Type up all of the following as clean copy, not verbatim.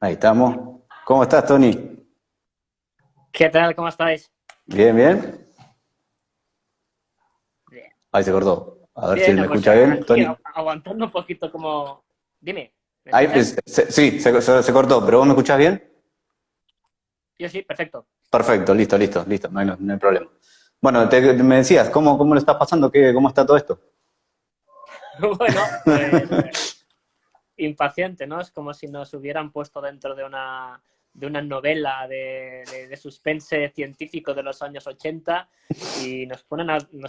Ahí estamos. ¿Cómo estás, Tony? ¿Qué tal? ¿Cómo estáis? Bien, bien. Bien. Ahí se cortó. A ver si Bien, me pues escucha bien, aquí Tony. aguantando un poquito como... Dime, ¿me Ahí, escuchas? sí, se cortó, pero ¿vos me escuchás bien? Yo sí, perfecto. Perfecto, listo, listo, listo, no hay problema. Bueno, me decías, ¿cómo lo estás pasando? ¿Cómo está todo esto? Bueno, pues impaciente, ¿no? Es como si nos hubieran puesto dentro de una novela de suspense científico de los años 80 y nos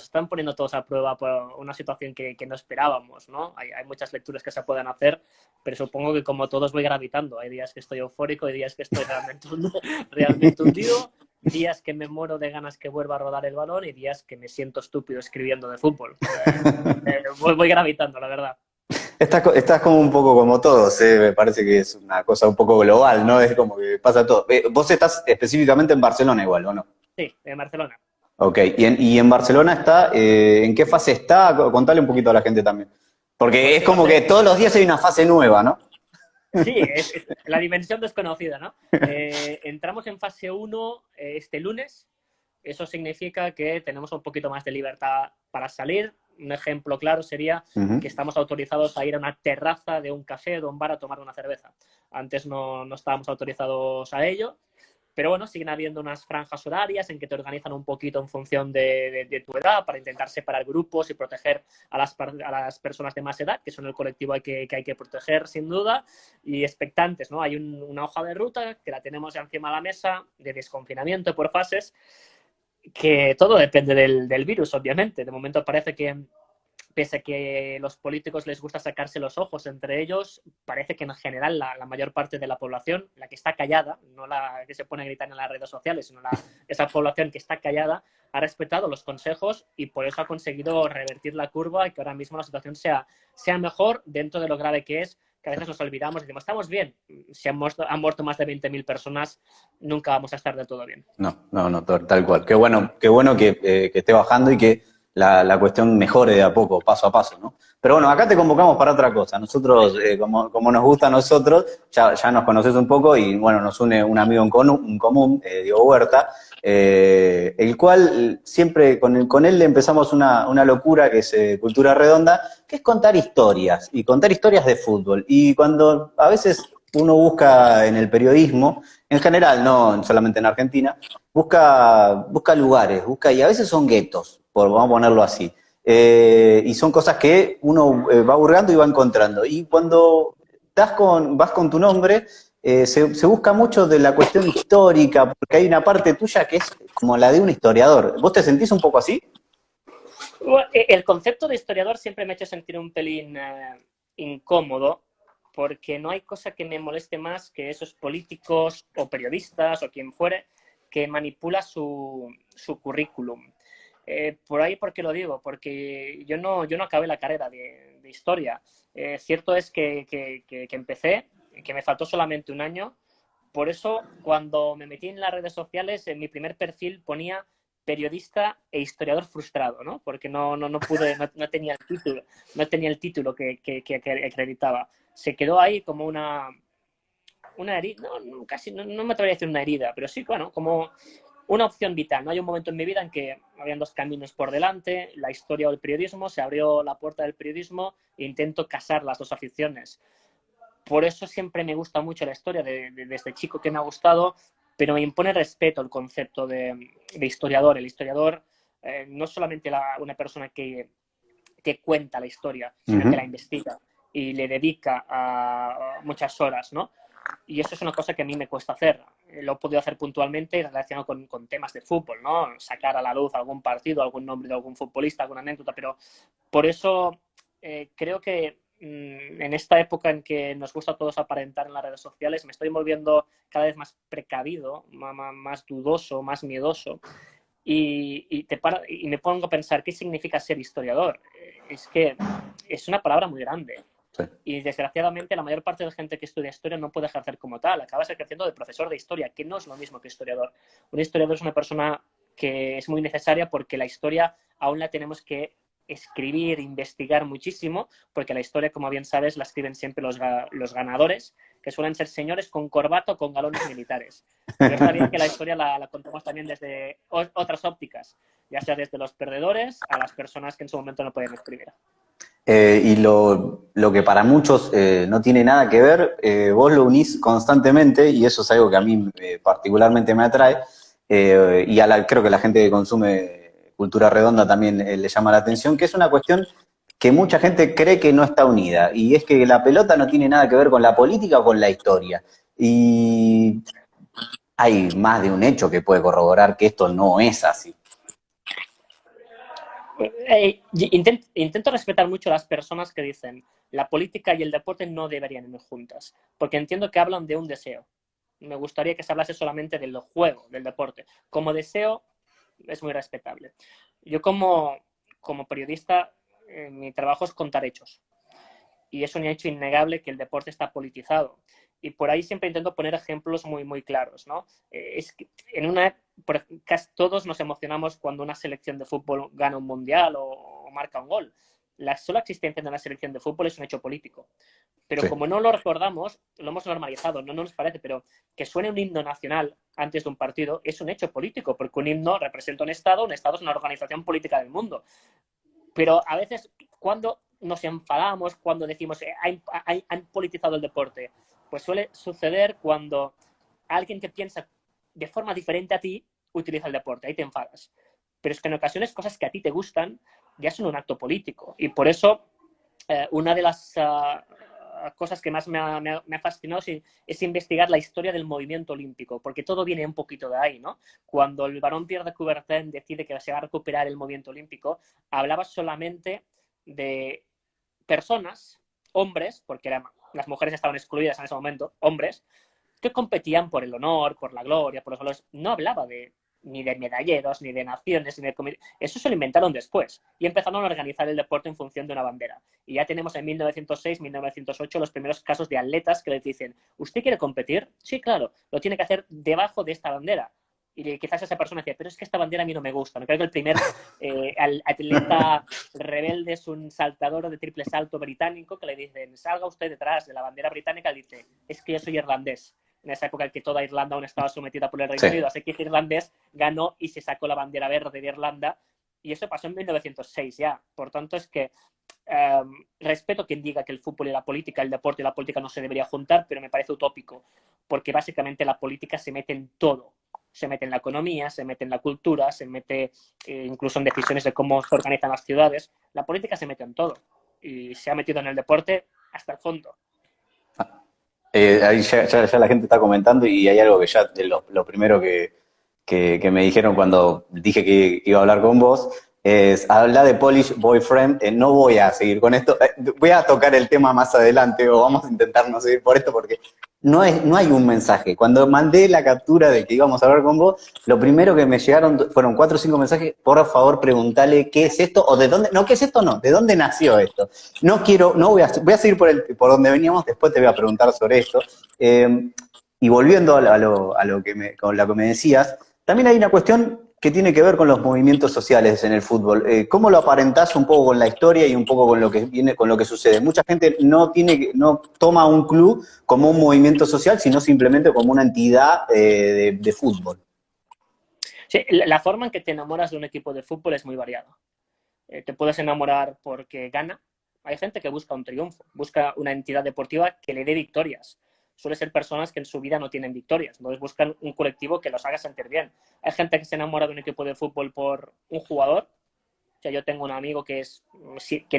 están poniendo todos a prueba por una situación que no esperábamos, ¿no? Hay muchas lecturas que se pueden hacer, pero supongo que como todos voy gravitando. Hay días que estoy eufórico, hay días que estoy realmente hundido, días que me muero de ganas que vuelva a rodar el balón y días que me siento estúpido escribiendo de fútbol. Voy gravitando, la verdad. Estás como un poco como todos, ¿eh? Me parece que es una cosa un poco global, ¿no? Es como que pasa todo. Vos estás específicamente en Barcelona igual, ¿o no? Sí, en Barcelona. Ok, y en Barcelona está, ¿en qué fase está? Contale un poquito a la gente también. Porque Pues es como fíjate, que todos los días hay una fase nueva, ¿no? sí, es la dimensión desconocida, ¿no? Entramos en fase uno este lunes. Eso significa que tenemos un poquito más de libertad para salir. Un ejemplo claro sería que Ujú. estamos autorizados a ir a una terraza de un café o de un bar a tomar una cerveza. Antes no estábamos autorizados a ello. Pero bueno, siguen habiendo unas franjas horarias en que te organizan un poquito en función de tu edad para intentar separar grupos y proteger a las personas de más edad, que son el colectivo que hay que proteger sin duda, y expectantes, ¿no? Hay una hoja de ruta que la tenemos ya encima de la mesa de desconfinamiento por fases, que todo depende del virus, obviamente. De momento parece que pese a que los políticos les gusta sacarse los ojos entre ellos, parece que en general la mayor parte de la población, la que está callada, no la que se pone a gritar en las redes sociales, sino esa población que está callada, ha respetado los consejos y por eso ha conseguido revertir la curva y que ahora mismo la situación sea mejor dentro de lo grave que es, que a veces nos olvidamos y decimos, estamos bien, si han muerto más de 20.000 personas, nunca vamos a estar del todo bien. No, no, no, tal cual. Qué bueno que esté bajando y que la cuestión mejore de a poco, paso a paso, ¿no? Pero bueno, acá te convocamos para otra cosa. Nosotros, como nos gusta a nosotros, ya nos conoces un poco y bueno, nos une un amigo en común, Diego Huerta, el cual siempre con él le empezamos una locura que es Cultura Redonda, que es contar historias y contar historias de fútbol. Y cuando a veces uno busca en el periodismo, en general, no solamente en Argentina, busca lugares, y a veces son guetos, vamos a ponerlo así. Y son cosas que uno va hurgando y va encontrando. Y cuando vas con tu nombre, se busca mucho de la cuestión histórica, porque hay una parte tuya que es como la de un historiador. ¿Vos te sentís un poco así? El concepto de historiador siempre me ha hecho sentir un pelín incómodo, porque no hay cosa que me moleste más que esos políticos o periodistas o quien fuere que manipula su currículum. Por ahí, ¿por qué lo digo? Porque yo no acabé la carrera de historia. Cierto es que empecé, que me faltó solamente un año. Por eso, cuando me metí en las redes sociales, en mi primer perfil ponía periodista e historiador frustrado, ¿no? Porque no pude, no tenía el título, no tenía el título que acreditaba. Se quedó ahí como una herida, casi no me atrevería a decir una herida, pero sí, bueno, como una opción vital. No hay un momento en mi vida en que habían dos caminos por delante, la historia o el periodismo, se abrió la puerta del periodismo e intento casar las dos aficiones. Por eso siempre me gusta mucho la historia, desde chico que me ha gustado, pero me impone respeto el concepto de historiador. El historiador no es solamente una persona que cuenta la historia, sino que la Ujú. investiga y le dedica a muchas horas, ¿no? Y eso es una cosa que a mí me cuesta hacer. Lo he podido hacer puntualmente relacionado con temas de fútbol, ¿no? Sacar a la luz algún partido, algún nombre de algún futbolista, alguna anécdota, pero por eso creo que en esta época en que nos gusta a todos aparentar en las redes sociales, me estoy volviendo cada vez más precavido, más dudoso, más miedoso. Y me pongo a pensar, ¿qué significa ser historiador? Es que es una palabra muy grande. Sí. Y desgraciadamente la mayor parte de la gente que estudia historia no puede ejercer como tal. Acabas ejerciendo de profesor de historia, que no es lo mismo que historiador. Un historiador es una persona que es muy necesaria porque la historia aún la tenemos que escribir, investigar muchísimo, porque la historia, como bien sabes, la escriben siempre los ganadores, que suelen ser señores con corbata o con galones militares. Pero está bien que la historia la contemos también desde otras ópticas, ya sea desde los perdedores a las personas que en su momento no pueden escribir. Y lo que para muchos no tiene nada que ver, vos lo unís constantemente y eso es algo que a mí particularmente me atrae y creo que la gente que consume cultura redonda también le llama la atención, que es una cuestión que mucha gente cree que no está unida y es que la pelota no tiene nada que ver con la política o con la historia. Y hay más de un hecho que puede corroborar que esto no es así. Intento respetar mucho a las personas que dicen la política y el deporte no deberían ir juntas, porque entiendo que hablan de un deseo. Me gustaría que se hablase solamente del juego, del deporte. Como deseo es muy respetable. Yo como periodista, mi trabajo es contar hechos. Y es un hecho innegable que el deporte está politizado. Y por ahí siempre intento poner ejemplos muy, muy claros, ¿no? Es que casi todos nos emocionamos cuando una selección de fútbol gana un mundial o marca un gol. La sola existencia de una selección de fútbol es un hecho político. Pero Sí. como no lo recordamos, lo hemos normalizado, no nos parece, pero que suene un himno nacional antes de un partido es un hecho político, porque un himno representa un Estado es una organización política del mundo. Pero a veces, cuando nos enfadamos, cuando decimos han politizado el deporte, pues suele suceder cuando alguien que piensa de forma diferente a ti utiliza el deporte, ahí te enfadas. Pero es que en ocasiones cosas que a ti te gustan ya son un acto político. Y por eso una de las cosas que más me ha fascinado es investigar la historia del movimiento olímpico, porque todo viene un poquito de ahí, ¿no? Cuando el barón Pierre de Coubertin decide que se va a recuperar el movimiento olímpico, hablaba solamente de personas, hombres, porque las mujeres estaban excluidas en ese momento, hombres, que competían por el honor, por la gloria, por los valores. No hablaba ni de medalleros, ni de naciones, ni de eso se lo inventaron después y empezaron a organizar el deporte en función de una bandera. Y ya tenemos en 1906, 1908 los primeros casos de atletas que les dicen, ¿usted quiere competir? Sí, claro, lo tiene que hacer debajo de esta bandera. Y quizás esa persona decía, pero es que esta bandera a mí no me gusta. Creo que el primer atleta rebelde es un saltador de triple salto británico que le dicen, salga usted detrás de la bandera británica. Le dice, es que yo soy irlandés. En esa época en que toda Irlanda aún estaba sometida por el Reino Unido. Así que ese irlandés ganó y se sacó la bandera verde de Irlanda. Y eso pasó en 1906 ya. Por tanto, es que respeto quien diga que el fútbol y la política, el deporte y la política no se debería juntar, pero me parece utópico, porque básicamente la política se mete en todo. Se mete en la economía, se mete en la cultura, se mete incluso en decisiones de cómo se organizan las ciudades. La política se mete en todo y se ha metido en el deporte hasta el fondo. Ahí ya la gente está comentando y hay algo que ya, lo primero que me dijeron cuando dije que iba a hablar con vos, es hablar de Polish Boyfriend. No voy a seguir con esto, voy a tocar el tema más adelante o vamos a intentar no seguir por esto porque no hay un mensaje. Cuando mandé la captura de que íbamos a hablar con vos, lo primero que me llegaron fueron 4 o 5 mensajes. Por favor, preguntale qué es esto o de dónde, no, qué es esto, no, de dónde nació esto. Voy a seguir por donde veníamos, después te voy a preguntar sobre esto. Y volviendo a lo con lo que me decías, también hay una cuestión que tiene que ver con los movimientos sociales en el fútbol. ¿Cómo lo aparentás un poco con la historia y un poco con lo que viene, con lo que sucede? Mucha gente no toma un club como un movimiento social, sino simplemente como una entidad de fútbol. Sí, la forma en que te enamoras de un equipo de fútbol es muy variada. Te puedes enamorar porque gana. Hay gente que busca un triunfo, busca una entidad deportiva que le dé victorias. Suele ser personas que en su vida no tienen victorias, entonces buscan un colectivo que los haga sentir bien. Hay gente que se enamora de un equipo de fútbol por un jugador. O sea, yo tengo un amigo que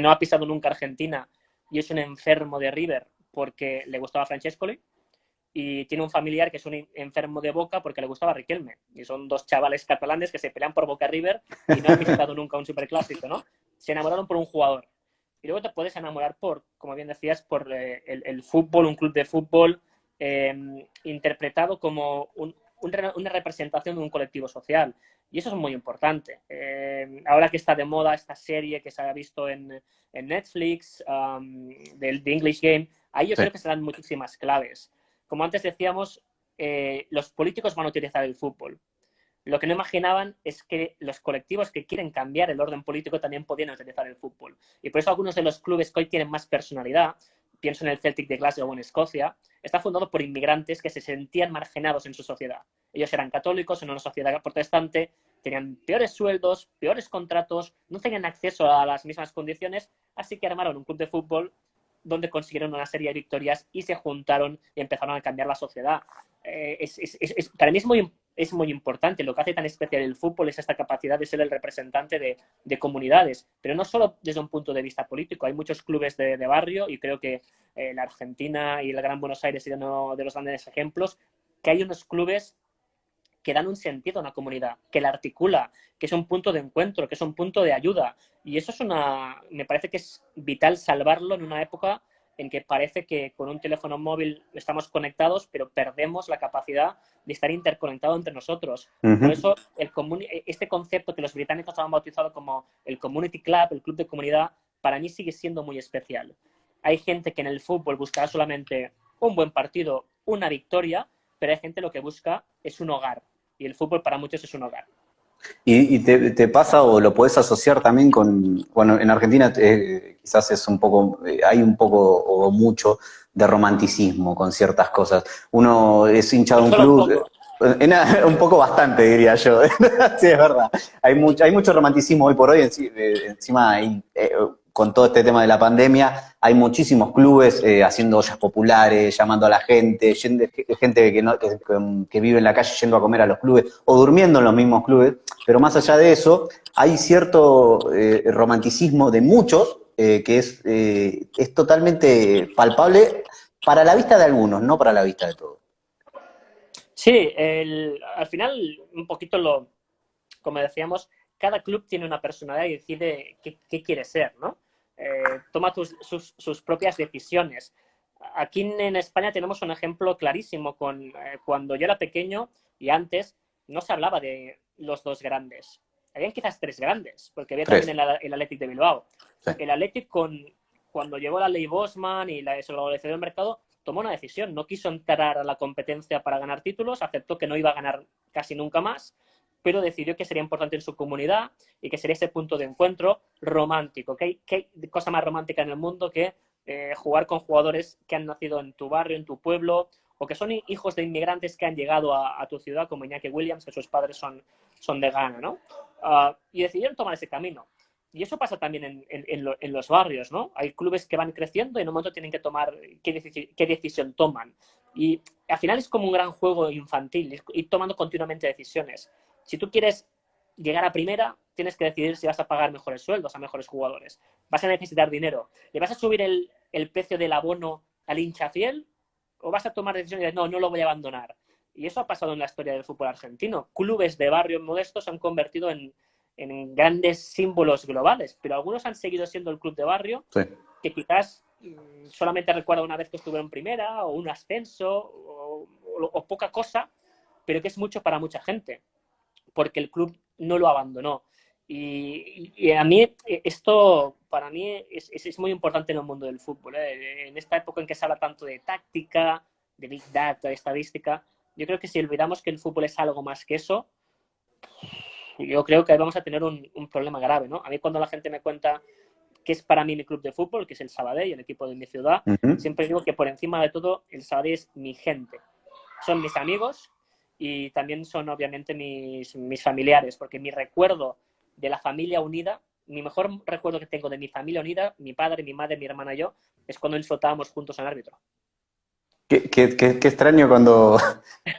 no ha pisado nunca Argentina y es un enfermo de River porque le gustaba Francescoli, y tiene un familiar que es un enfermo de Boca porque le gustaba Riquelme. Y son dos chavales catalanes que se pelean por Boca River y no han visitado nunca un superclásico, ¿no? Se enamoraron por un jugador. Y luego te puedes enamorar como bien decías, por el fútbol, un club de fútbol interpretado como una representación de un colectivo social. Y eso es muy importante. Ahora que está de moda esta serie que se ha visto en Netflix, del The English Game, ahí yo creo que se dan muchísimas claves. Como antes decíamos, los políticos van a utilizar el fútbol. Lo que no imaginaban es que los colectivos que quieren cambiar el orden político también podían utilizar el fútbol. Y por eso algunos de los clubes que hoy tienen más personalidad, pienso en el Celtic de Glasgow en Escocia, está fundado por inmigrantes que se sentían marginados en su sociedad. Ellos eran católicos en una sociedad protestante, tenían peores sueldos, peores contratos, no tenían acceso a las mismas condiciones, así que armaron un club de fútbol donde consiguieron una serie de victorias y se juntaron y empezaron a cambiar la sociedad. Para mí es muy importante. Lo que hace tan especial el fútbol es esta capacidad de ser el representante de comunidades, pero no solo desde un punto de vista político. Hay muchos clubes de barrio y creo que la Argentina y el Gran Buenos Aires es uno de los grandes ejemplos, que hay unos clubes que dan un sentido a una comunidad, que la articula, que es un punto de encuentro, que es un punto de ayuda. Y eso me parece que es vital salvarlo en una época en que parece que con un teléfono móvil estamos conectados, pero perdemos la capacidad de estar interconectados entre nosotros. Por eso este concepto que los británicos han bautizado como el community club, el club de comunidad, para mí sigue siendo muy especial. Hay gente que en el fútbol buscará solamente un buen partido, una victoria, pero hay gente lo que busca es un hogar. Y el fútbol para muchos es un hogar. Y te pasa o lo podés asociar también con, bueno, en Argentina quizás es un poco, hay un poco o mucho de romanticismo con ciertas cosas. Uno es hincha de un Solo un club, poco. un poco bastante diría yo, sí es verdad. Hay mucho romanticismo hoy por hoy, encima con todo este tema de la pandemia, hay muchísimos clubes haciendo ollas populares, llamando a la gente, gente que vive en la calle yendo a comer a los clubes o durmiendo en los mismos clubes, pero más allá de eso, hay cierto romanticismo de muchos que es totalmente palpable para la vista de algunos, no para la vista de todos. Sí, al final, un poquito como decíamos, cada club tiene una personalidad y decide qué quiere ser, ¿no? Toma sus propias decisiones. Aquí en España tenemos un ejemplo clarísimo cuando yo era pequeño y antes no se hablaba de los dos grandes. Habían quizás tres grandes, porque había Tres. también el Athletic de Bilbao. Sí. El Athletic, cuando llegó la ley Bosman y la globalización del mercado, tomó una decisión. No quiso entrar a la competencia para ganar títulos, aceptó que no iba a ganar casi nunca más, pero decidió que sería importante en su comunidad y que sería ese punto de encuentro romántico. ¿Qué cosa más romántica en el mundo que jugar con jugadores que han nacido en tu barrio, en tu pueblo, o que son hijos de inmigrantes que han llegado a tu ciudad, como Iñaki Williams, que sus padres son de Ghana, ¿no? Y decidieron tomar ese camino. Y eso pasa también en los barrios, ¿no? Hay clubes que van creciendo y en un momento tienen que tomar qué decisión toman. Y al final es como un gran juego infantil, ir tomando continuamente decisiones. Si tú quieres llegar a primera, tienes que decidir si vas a pagar mejores sueldos a mejores jugadores. Vas a necesitar dinero. ¿Le vas a subir el precio del abono al hincha fiel? ¿O vas a tomar decisiones de no lo voy a abandonar? Y eso ha pasado en la historia del fútbol argentino. Clubes de barrios modestos se han convertido en grandes símbolos globales, pero algunos han seguido siendo el club de barrio, sí, que quizás solamente recuerda una vez que estuvo en primera, o un ascenso, o poca cosa, pero que es mucho para mucha gente, porque el club no lo abandonó. Y a mí, esto para mí es muy importante en el mundo del fútbol. En esta época en que se habla tanto de táctica, de big data, de estadística, yo creo que si olvidamos que el fútbol es algo más que eso, yo creo que vamos a tener un problema grave, ¿no? A mí cuando la gente me cuenta qué es para mí mi club de fútbol, que es el Sabadell, el equipo de mi ciudad, siempre digo que por encima de todo el Sabadell es mi gente. Son mis amigos y también son obviamente mis familiares, porque mi recuerdo de la familia unida, mi mejor recuerdo que tengo de mi familia unida, mi padre, mi madre, mi hermana y yo, es cuando insultábamos juntos al árbitro. Qué extraño cuando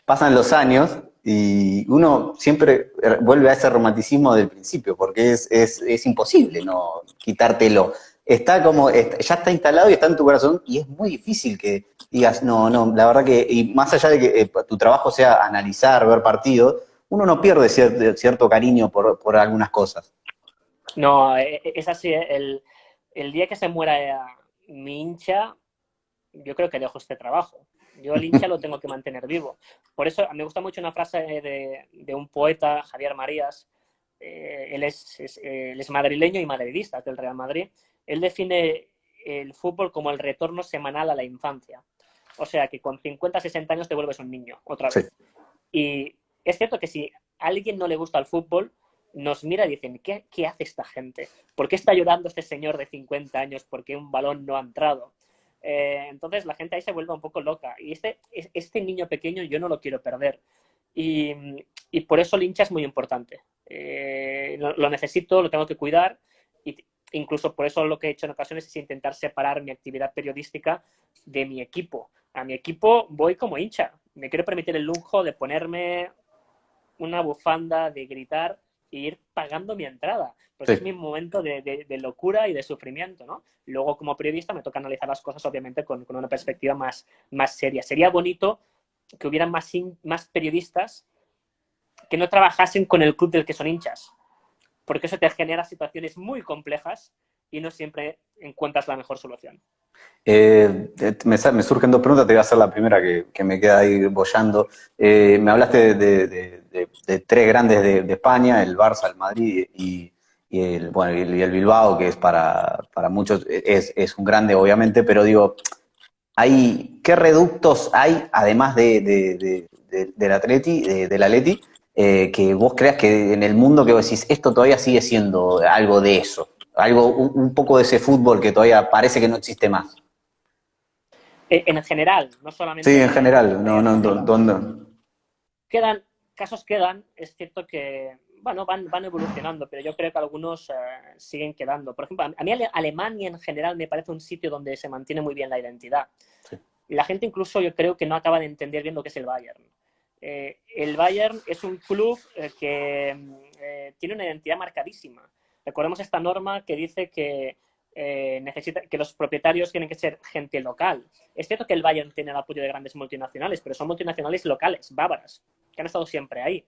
pasan los años y uno siempre vuelve a ese romanticismo del principio, porque es imposible no quitártelo. Está como, ya está instalado y está en tu corazón y es muy difícil que digas, no, la verdad que, y más allá de que tu trabajo sea analizar, ver partidos, uno no pierde cierto cariño por algunas cosas. No, es así. El día que se muera mi hincha, yo creo que dejo este trabajo. Yo al hincha lo tengo que mantener vivo. Por eso me gusta mucho una frase de un poeta, Javier Marías. Él es madrileño y madridista del Real Madrid. Él define el fútbol como el retorno semanal a la infancia. O sea, que con 50, 60 años te vuelves un niño, otra vez. Sí. Y es cierto que si alguien no le gusta el fútbol, nos mira y dicen, ¿qué hace esta gente? ¿Por qué está llorando este señor de 50 años porque un balón no ha entrado? Entonces la gente ahí se vuelve un poco loca. Y este niño pequeño yo no lo quiero perder. Y por eso el hincha es muy importante. Lo necesito, lo tengo que cuidar. Y incluso por eso lo que he hecho en ocasiones es intentar separar mi actividad periodística de mi equipo. A mi equipo voy como hincha. Me quiero permitir el lujo de ponerme una bufanda, de gritar e ir pagando mi entrada. Porque es mi momento de locura y de sufrimiento, ¿no? Luego, como periodista, me toca analizar las cosas, obviamente, con una perspectiva más seria. Sería bonito que hubieran más periodistas que no trabajasen con el club del que son hinchas, porque eso te genera situaciones muy complejas y no siempre encuentras la mejor solución. Me surgen dos preguntas, te voy a hacer la primera que me queda ahí boyando. Me hablaste de tres grandes de España, el Barça, el Madrid y el Bilbao, que es para muchos es un grande, obviamente, pero digo, ¿qué reductos hay, además del Atleti, del Atleti, que vos creas que en el mundo que vos decís, esto todavía sigue siendo algo de eso? Algo, un poco de ese fútbol que todavía parece que no existe más. En general, no solamente... Sí, en general, ¿dónde? Casos quedan, es cierto que, bueno, van evolucionando, pero yo creo que algunos siguen quedando. Por ejemplo, a mí Alemania en general me parece un sitio donde se mantiene muy bien la identidad. Sí. La gente incluso yo creo que no acaba de entender bien lo que es el Bayern. El Bayern es un club que tiene una identidad marcadísima. Recordemos esta norma que dice que necesita que los propietarios tienen que ser gente local. Es cierto que el Bayern tiene el apoyo de grandes multinacionales, pero son multinacionales locales, bávaras, que han estado siempre ahí.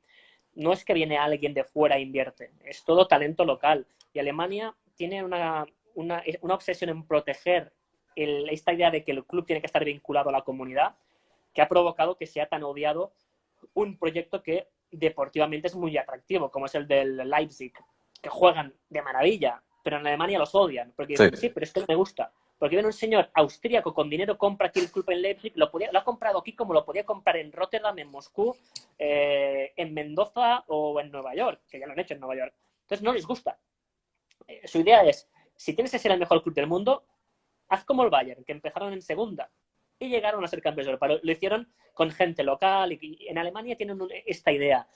No es que viene alguien de fuera e invierte, es todo talento local. Y Alemania tiene una obsesión en proteger esta idea de que el club tiene que estar vinculado a la comunidad, que ha provocado que sea tan odiado un proyecto que deportivamente es muy atractivo, como es el del Leipzig, que juegan de maravilla, pero en Alemania los odian, porque dicen, sí, pero es que no me gusta. Porque viene un señor austríaco con dinero, compra aquí el club en Leipzig, lo ha comprado aquí como lo podía comprar en Rotterdam, en Moscú, en Mendoza o en Nueva York, que ya lo han hecho en Nueva York. Entonces no les gusta. Su idea es, si tienes que ser el mejor club del mundo, haz como el Bayern, que empezaron en segunda y llegaron a ser campeones de Europa. Lo hicieron con gente local y en Alemania tienen esta idea.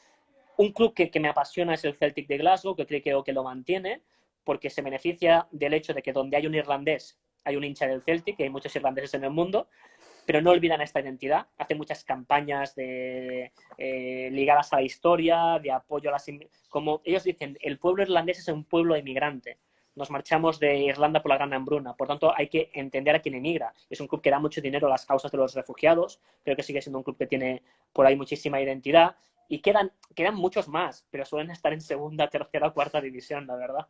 Un club que me apasiona es el Celtic de Glasgow, que creo que lo mantiene, porque se beneficia del hecho de que donde hay un irlandés hay un hincha del Celtic, que hay muchos irlandeses en el mundo, pero no olvidan esta identidad. Hacen muchas campañas ligadas a la historia, de apoyo a las... Como ellos dicen, el pueblo irlandés es un pueblo emigrante. Nos marchamos de Irlanda por la Gran Hambruna. Por tanto, hay que entender a quién emigra. Es un club que da mucho dinero a las causas de los refugiados. Creo que sigue siendo un club que tiene por ahí muchísima identidad. Y quedan muchos más, pero suelen estar en segunda, tercera o cuarta división, la verdad.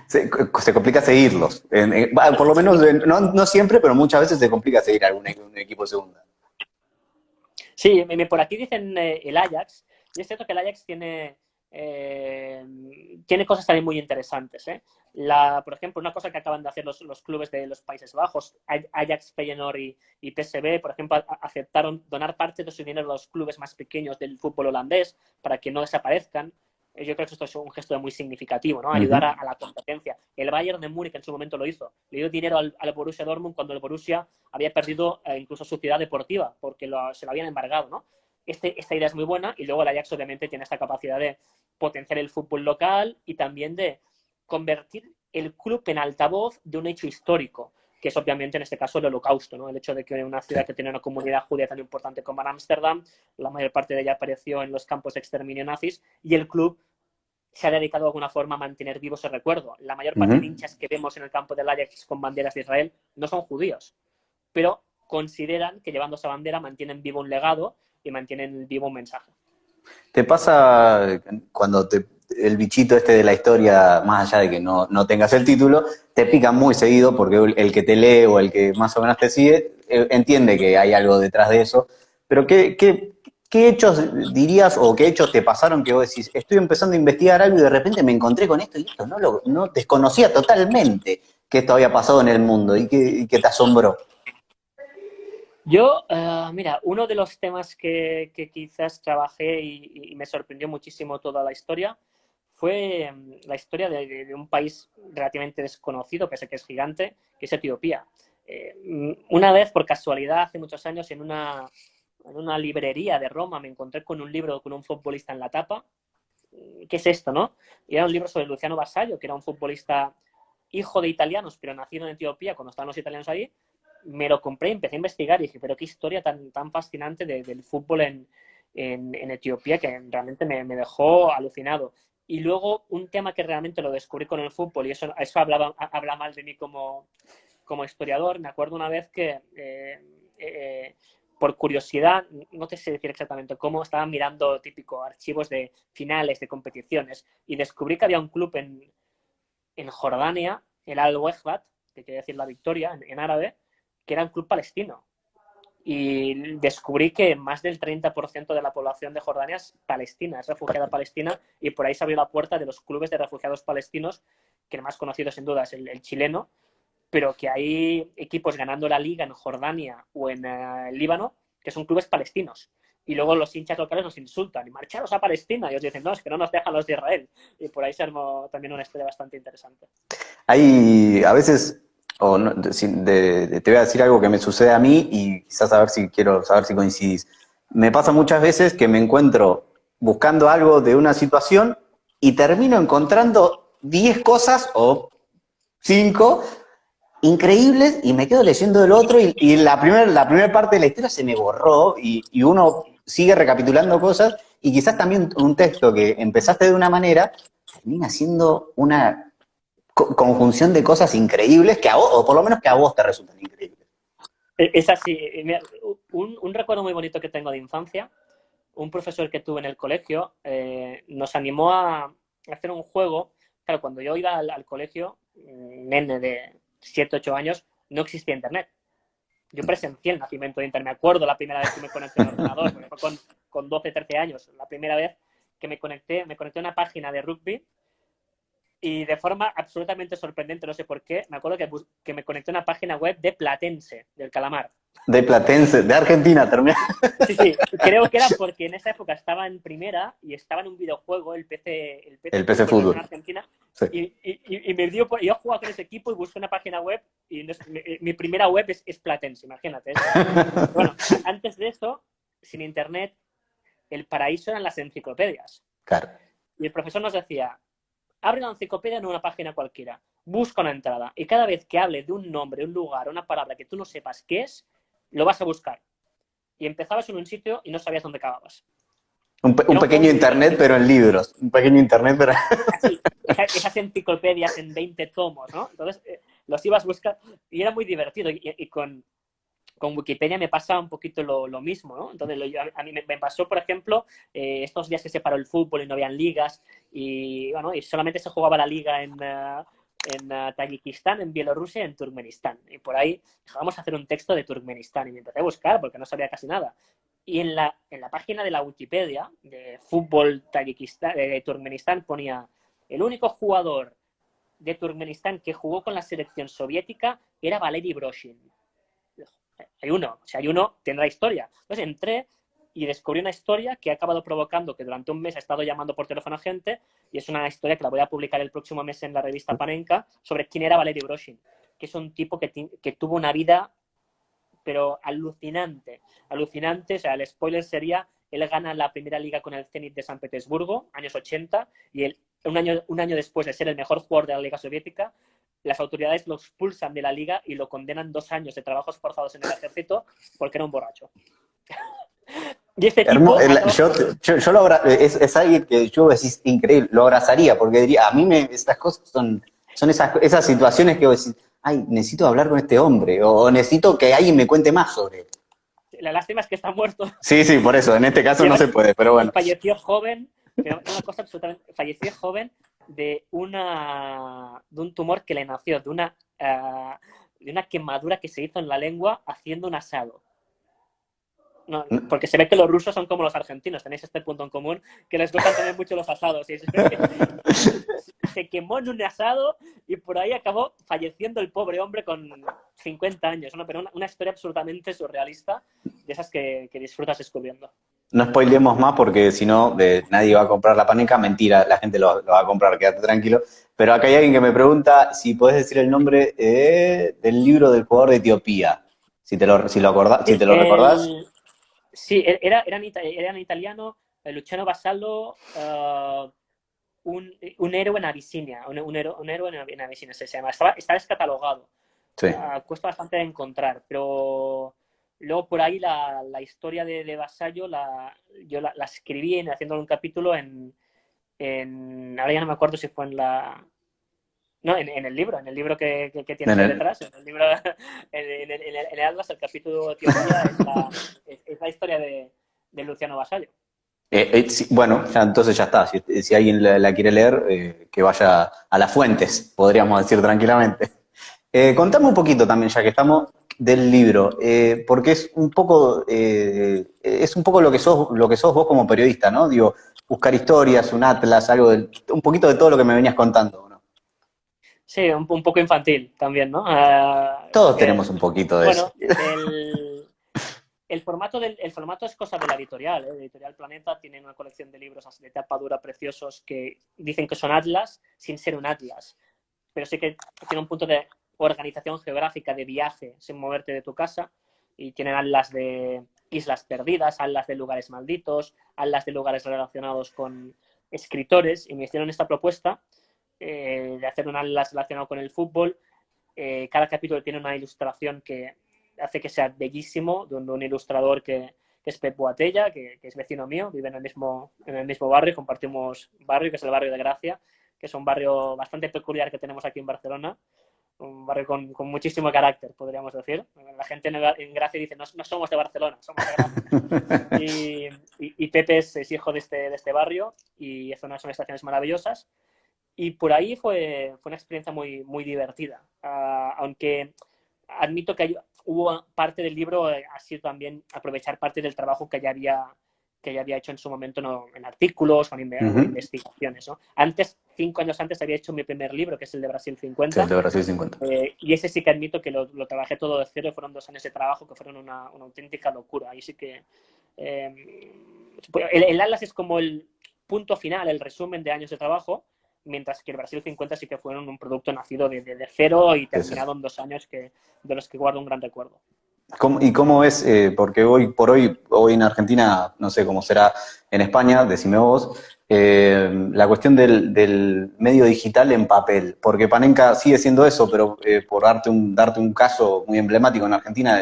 Se complica seguirlos. Por lo menos, no siempre, pero muchas veces se complica seguir a un equipo de segunda. Sí, por aquí dicen el Ajax, y es cierto que el Ajax tiene cosas también muy interesantes. Por ejemplo, una cosa que acaban de hacer los clubes de los Países Bajos, Ajax, Feyenoord y PSV, por ejemplo, aceptaron donar parte de su dinero a los clubes más pequeños del fútbol holandés para que no desaparezcan. Yo creo que esto es un gesto muy significativo, ¿no? Ayudar a la competencia. El Bayern de Múnich en su momento lo hizo. Le dio dinero al Borussia Dortmund cuando el Borussia había perdido incluso su ciudad deportiva porque se lo habían embargado, ¿no? Esta idea es muy buena y luego el Ajax obviamente tiene esta capacidad de potenciar el fútbol local y también de convertir el club en altavoz de un hecho histórico, que es obviamente en este caso el Holocausto, ¿no? El hecho de que una ciudad que tiene una comunidad judía tan importante como Ámsterdam, la mayor parte de ella apareció en los campos de exterminio nazis y el club se ha dedicado de alguna forma a mantener vivo ese recuerdo. La mayor parte de hinchas que vemos en el campo del Ajax con banderas de Israel no son judíos, pero consideran que llevando esa bandera mantienen vivo un legado y mantienen vivo un mensaje. ¿Te pasa cuando el bichito este de la historia, más allá de que no tengas el título, te pica muy seguido porque el que te lee o el que más o menos te sigue entiende que hay algo detrás de eso? Pero ¿qué hechos dirías o qué hechos te pasaron que vos decís, estoy empezando a investigar algo y de repente me encontré con esto y esto no desconocía totalmente que esto había pasado en el mundo y que te asombró? Yo, mira, uno de los temas que quizás trabajé y me sorprendió muchísimo toda la historia fue la historia de un país relativamente desconocido, pese a que es gigante, que es Etiopía. Una vez, por casualidad, hace muchos años, en una librería de Roma, me encontré con un libro con un futbolista en la tapa. ¿Qué es esto, no? Y era un libro sobre Luciano Basallo, que era un futbolista hijo de italianos, pero nacido en Etiopía cuando estaban los italianos ahí. Me lo compré, empecé a investigar y dije, pero qué historia tan fascinante del fútbol en Etiopía que realmente me dejó alucinado. Y luego un tema que realmente lo descubrí con el fútbol, y eso habla mal de mí como historiador. Me acuerdo una vez que, por curiosidad, no te sé decir exactamente cómo, estaba mirando típico archivos de finales de competiciones y descubrí que había un club en Jordania, el Al-Wehbat, que quiere decir la victoria en árabe, que era un club palestino. Y descubrí que más del 30% de la población de Jordania es palestina, es refugiada palestina, y por ahí se abrió la puerta de los clubes de refugiados palestinos, que el más conocido sin duda es el chileno, pero que hay equipos ganando la liga en Jordania o en el Líbano que son clubes palestinos. Y luego los hinchas locales nos insultan y marcharos a Palestina. Y ellos dicen, no, es que no nos dejan los de Israel. Y por ahí se armó también una historia bastante interesante. Hay a veces, o no, te voy a decir algo que me sucede a mí y quizás a ver si quiero saber si coincidís. Me pasa muchas veces que me encuentro buscando algo de una situación y termino encontrando 10 cosas o 5 increíbles y me quedo leyendo el otro y la primera parte de la historia se me borró y uno sigue recapitulando cosas y quizás también un texto que empezaste de una manera termina siendo una conjunción de cosas increíbles que a vos, o por lo menos que a vos te resultan increíbles. Es así. Mira, un recuerdo muy bonito que tengo de infancia, un profesor que tuve en el colegio nos animó a hacer un juego. Claro, cuando yo iba al colegio, nene de 7 8 años, no existía internet. Yo presencié el nacimiento de internet. Me acuerdo la primera vez que me conecté a un ordenador, porque fue con 12, 13 años. La primera vez que me conecté a una página de rugby y de forma absolutamente sorprendente, no sé por qué, me acuerdo que me conecté a una página web de Platense, del Calamar. De Platense, de Argentina, termina. Sí, sí, creo que era porque en esa época estaba en primera y estaba en un videojuego, el PC El PC Fútbol, versión Fútbol. argentina, Sí. y me dio yo jugaba con ese equipo y busqué una página web y mi primera web es Platense, imagínate. Bueno, antes de eso, sin internet, el paraíso eran las enciclopedias. Claro. Y el profesor nos decía, abre la enciclopedia en una página cualquiera, busca una entrada y cada vez que hable de un nombre, un lugar, una palabra que tú no sepas qué es, lo vas a buscar. Y empezabas en un sitio y no sabías dónde acababas. Un Era un juego pequeño muy internet, divertido. pero en libros. Un pequeño internet, pero. Así, esas enciclopedias en 20 tomos, ¿no? Entonces, los ibas a buscar y era muy divertido. Y con Wikipedia me pasa un poquito lo mismo, ¿no? Entonces, a mí me pasó, por ejemplo, estos días que se paró el fútbol y no habían ligas y, bueno, y solamente se jugaba la liga en Tayikistán, en Bielorrusia y en Turkmenistán. Y por ahí vamos a hacer un texto de Turkmenistán y me empecé a buscar porque no sabía casi nada. Y en la página de la Wikipedia de fútbol Tayikistán, de Turkmenistán ponía el único jugador de Turkmenistán que jugó con la selección soviética era Valery Broshin. Hay uno, si hay uno, tendrá historia. Entonces entré y descubrí una historia que ha acabado provocando que durante un mes he estado llamando por teléfono a gente y es una historia que la voy a publicar el próximo mes en la revista Panenka sobre quién era Valery Broshin, que es un tipo que tuvo una vida pero alucinante, alucinante. O sea, el spoiler sería, él gana la primera liga con el Zenit de San Petersburgo, años 80, y un año después de ser el mejor jugador de la Liga Soviética, las autoridades lo expulsan de la liga y lo condenan 2 años de trabajos forzados en el ejército porque era un borracho. Y este tipo Yo es alguien que yo decís increíble, lo abrazaría, porque diría, estas cosas son esas situaciones que vos decís, ay, necesito hablar con este hombre, o necesito que alguien me cuente más sobre él. La lástima es que está muerto. Sí, sí, por eso, en este caso no se puede, pero Y bueno. falleció joven, pero una cosa absolutamente, falleció joven de un tumor que le nació, de una quemadura que se hizo en la lengua haciendo un asado. No, porque se ve que los rusos son como los argentinos, tenéis este punto en común, que les gustan también mucho los asados. Y se quemó en un asado y por ahí acabó falleciendo el pobre hombre con 50 años. ¿No? Pero una historia absolutamente surrealista, de esas que disfrutas descubriendo. No spoilemos más porque si no, nadie va a comprar la paneca. Mentira, la gente lo va a comprar, quédate tranquilo. Pero acá hay alguien que me pregunta si podés decir el nombre del libro del jugador de Etiopía. Si te lo recordás. Sí, era en italiano, Luciano Vassallo, un héroe en Abisinia, un héroe en Abisinia se llama. Está descatalogado. Sí. Cuesta bastante de encontrar, pero luego por ahí la historia de Vassallo yo la escribí haciéndole un capítulo ahora ya no me acuerdo si fue no, en el libro que tienes ahí detrás, en el libro, en el Atlas, el capítulo de Etiopía es la historia de Luciano Vassallo. Sí, bueno, entonces ya está. Si alguien la quiere leer, que vaya a las fuentes, podríamos decir tranquilamente. Contame un poquito también, ya que estamos, del libro, porque es un poco lo que sos vos como periodista, ¿no? Digo, buscar historias, un atlas, un poquito de todo lo que me venías contando, ¿no? Sí, un poco infantil también, ¿no? Todos tenemos un poquito de eso. Bueno, el formato es cosa de la editorial. La Editorial Planeta tiene una colección de libros así de tapa dura preciosos que dicen que son atlas sin ser un atlas, pero sí que tiene un punto de organización geográfica de viaje sin moverte de tu casa, y tienen atlas de islas perdidas, atlas de lugares malditos, atlas de lugares relacionados con escritores, y me hicieron esta propuesta de hacer un atlas relacionado con el fútbol. Cada capítulo tiene una ilustración que hace que sea bellísimo, de un ilustrador que es Pep Boatella, que es vecino mío, vive en el mismo barrio, compartimos barrio, que es el barrio de Gracia, que es un barrio bastante peculiar que tenemos aquí en Barcelona, un barrio con muchísimo carácter, podríamos decir. La gente en Gracia dice, no somos de Barcelona, somos de Gracia. Y Pepe es hijo de este barrio y son estaciones maravillosas. Y por ahí fue una experiencia muy, muy divertida. Aunque admito que hubo parte del libro, ha sido también aprovechar parte del trabajo que ya había hecho en su momento, ¿no? En artículos o en investigaciones, ¿no? 5 años antes, había hecho mi primer libro, que es el de Brasil 50. Sí, el de Brasil 50. Y ese sí que admito que lo trabajé todo de cero, y fueron 2 años de trabajo que fueron una auténtica locura. Ahí sí que el Atlas es como el punto final, el resumen de años de trabajo, mientras que el Brasil 50 sí que fueron un producto nacido de cero y terminado en 2 años de los que guardo un gran recuerdo. ¿Y cómo ves? Porque hoy en Argentina, no sé cómo será en España, decime vos, la cuestión del medio digital en papel, porque Panenka sigue siendo eso, pero por darte un caso muy emblemático en Argentina,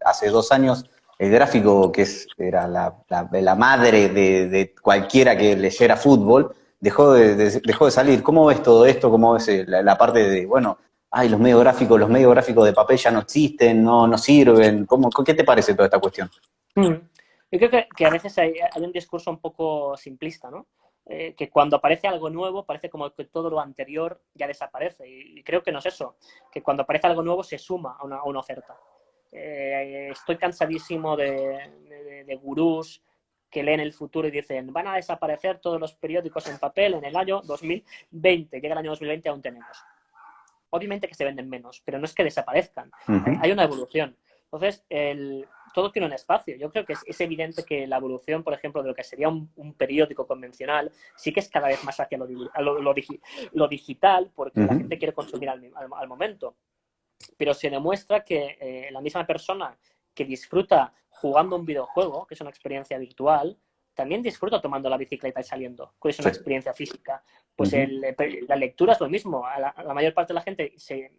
hace 2 años, el gráfico, que era la madre de cualquiera que leyera fútbol, dejó de salir. ¿Cómo ves todo esto? ¿Cómo ves la parte de, bueno, los medios gráficos de papel ya no existen, no sirven? ¿Qué te parece toda esta cuestión? Yo creo que a veces hay un discurso un poco simplista, ¿no? Que cuando aparece algo nuevo, parece como que todo lo anterior ya desaparece. Y creo que no es eso, que cuando aparece algo nuevo se suma a una oferta. Estoy cansadísimo de gurús que leen el futuro y dicen, van a desaparecer todos los periódicos en papel en el año 2020. Llega el año 2020, aún tenemos. Obviamente que se venden menos, pero no es que desaparezcan. Hay una evolución. Entonces, todo tiene un espacio. Yo creo que es evidente que la evolución, por ejemplo, de lo que sería un periódico convencional, sí que es cada vez más hacia lo digital, porque la gente quiere consumir al momento. Pero se demuestra que la misma persona que disfruta jugando un videojuego, que es una experiencia virtual, también disfruta tomando la bicicleta y saliendo, que es una experiencia física. Pues la lectura es lo mismo. La mayor parte de la gente se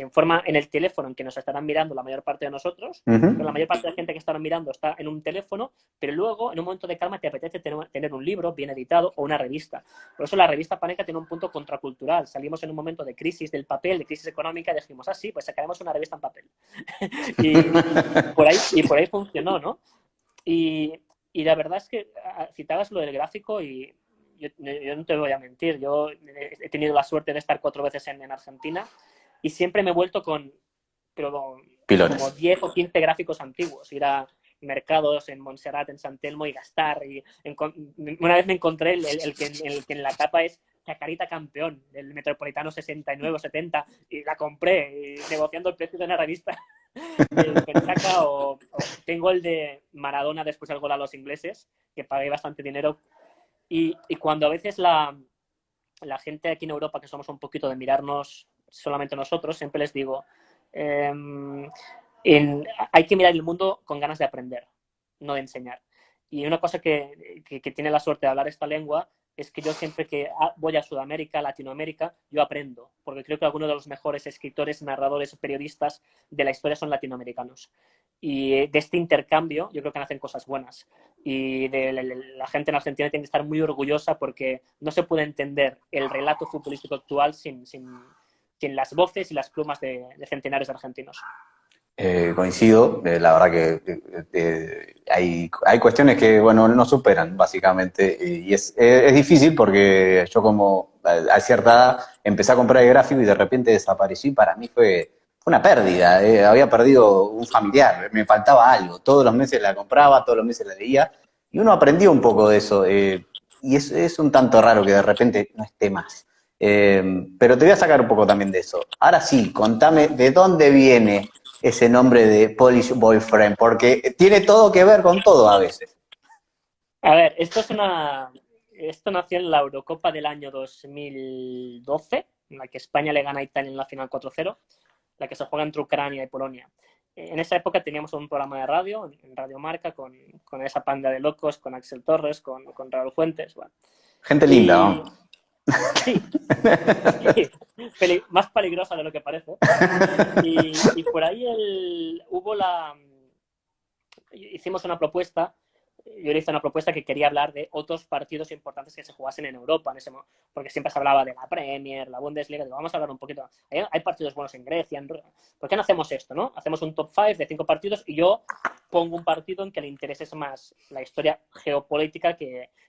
informa en el teléfono, en que nos estarán mirando la mayor parte de nosotros, pero la mayor parte de la gente que estarán mirando está en un teléfono, pero luego, en un momento de calma, te apetece tener un libro bien editado o una revista. Por eso la revista Panenka tiene un punto contracultural. Salimos en un momento de crisis del papel, de crisis económica, y dijimos, sí, pues sacaremos una revista en papel. y por ahí funcionó, ¿no? Y la verdad es que citabas lo del gráfico y yo no te voy a mentir. Yo he tenido la suerte de estar 4 veces en Argentina y siempre me he vuelto como 10 o 15 gráficos antiguos. Ir a mercados en Montserrat, en San Telmo y gastar. Y una vez me encontré el que en la tapa es Chacarita campeón del Metropolitano 69 o 70 y la compré negociando el precio de una revista. El Pensaca o tengo el de Maradona después del gol a los ingleses, que pagué bastante dinero. Y cuando a veces la gente aquí en Europa, que somos un poquito de mirarnos solamente nosotros, siempre les digo, hay que mirar el mundo con ganas de aprender, no de enseñar. Y una cosa que tiene la suerte de hablar esta lengua es que yo siempre que voy a Sudamérica, Latinoamérica, yo aprendo, porque creo que algunos de los mejores escritores, narradores, periodistas de la historia son latinoamericanos. Y de este intercambio yo creo que nacen cosas buenas. Y la gente en Argentina tiene que estar muy orgullosa porque no se puede entender el relato futbolístico actual sin las voces y las plumas de centenares de argentinos. Coincido, la verdad que hay cuestiones que, bueno, no superan, básicamente, y es difícil porque yo como a cierta edad empecé a comprar el gráfico y de repente desaparecí, para mí fue una pérdida, había perdido un familiar, me faltaba algo, todos los meses la compraba, todos los meses la leía, y uno aprendió un poco de eso, y es un tanto raro que de repente no esté más. Pero te voy a sacar un poco también de eso. Ahora sí, contame de dónde viene ese nombre de Polish Boyfriend, porque tiene todo que ver con todo a veces. A ver, esto nació en la Eurocopa del año 2012, en la que España le gana a Italia en la final 4-0, la que se juega entre Ucrania y Polonia. En esa época teníamos un programa de radio, en Radio Marca, con esa panda de locos, con Axel Torres, con Raúl Fuentes. Bueno. Gente linda, ¿no? Sí, más peligrosa de lo que parece. Y por ahí hicimos una propuesta. Yo le hice una propuesta que quería hablar de otros partidos importantes que se jugasen en Europa, porque siempre se hablaba de la Premier, la Bundesliga. Digo, vamos a hablar un poquito. Hay partidos buenos en Grecia. ¿Por qué no hacemos esto, no? Hacemos un top 5 de 5 partidos y yo pongo un partido en que le interese más la historia geopolítica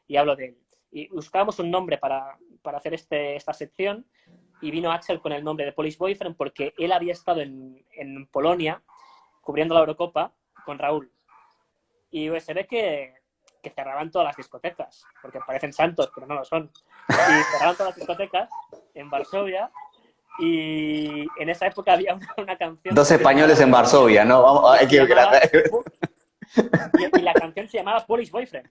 y hablo de él. Y buscábamos un nombre para hacer esta sección y vino Axel con el nombre de Polish Boyfriend porque él había estado en Polonia cubriendo la Eurocopa con Raúl. Y se ve que cerraban todas las discotecas, porque parecen santos, pero no lo son. Y cerraban todas las discotecas en Varsovia y en esa época había una canción... Dos españoles en Varsovia, ¿no? Hay que y la canción se llamaba Polish Boyfriend,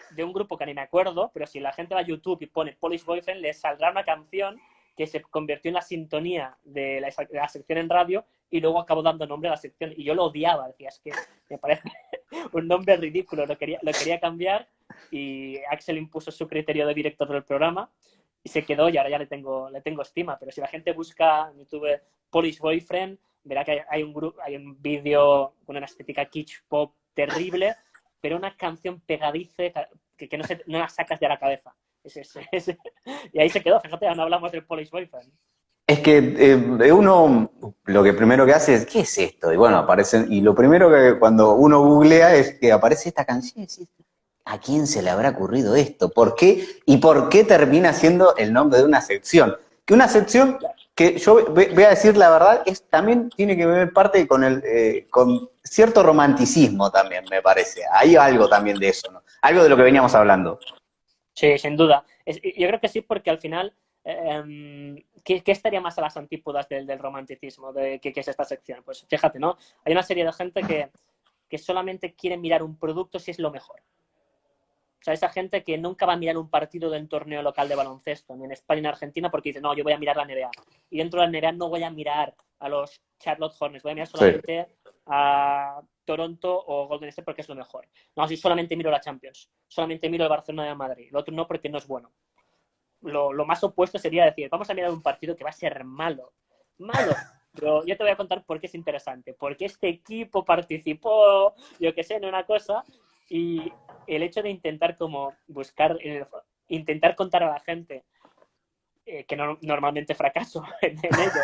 de un grupo que ni me acuerdo, pero si la gente va a YouTube y pone Polish Boyfriend, les saldrá una canción que se convirtió en la sintonía de la sección en radio y luego acabó dando nombre a la sección. Y yo lo odiaba, decía, es que me parece un nombre ridículo, lo quería cambiar y Axel impuso su criterio de director del programa y se quedó y ahora ya le tengo estima. Pero si la gente busca en YouTube Polish Boyfriend, verá que hay un vídeo con una estética kitsch pop terrible, pero una canción pegadiza que no la sacas de la cabeza. Y ahí se quedó, fíjate, no hablamos del Polish Boyfriend. Es que uno lo que primero que hace es, ¿qué es esto? Y bueno, aparecen, y lo primero que cuando uno googlea es que aparece esta canción y decís, ¿a quién se le habrá ocurrido esto? ¿Por qué? ¿Y por qué termina siendo el nombre de una sección? Que una sección que yo voy a decir la verdad, también tiene que ver parte con cierto romanticismo también, me parece. Hay algo también de eso, ¿no? Algo de lo que veníamos hablando. Sí, sin duda. Yo creo que sí, porque al final, ¿qué estaría más a las antípodas del romanticismo? ¿Qué es esta sección? Pues fíjate, ¿no? Hay una serie de gente que solamente quiere mirar un producto si es lo mejor. O sea, esa gente que nunca va a mirar un partido del torneo local de baloncesto, ni en España ni en Argentina, porque dice, no, yo voy a mirar la NBA. Y dentro de la NBA no voy a mirar a los Charlotte Hornets, voy a mirar solamente a Toronto o Golden State porque es lo mejor. No, si solamente miro la Champions, solamente miro el Barcelona de Madrid, el otro no porque no es bueno. Lo más opuesto sería decir, vamos a mirar un partido que va a ser malo. Malo. Pero yo te voy a contar por qué es interesante. Porque este equipo participó, yo qué sé, en una cosa. Y el hecho de intentar como intentar contar a la gente que normalmente fracaso en ello,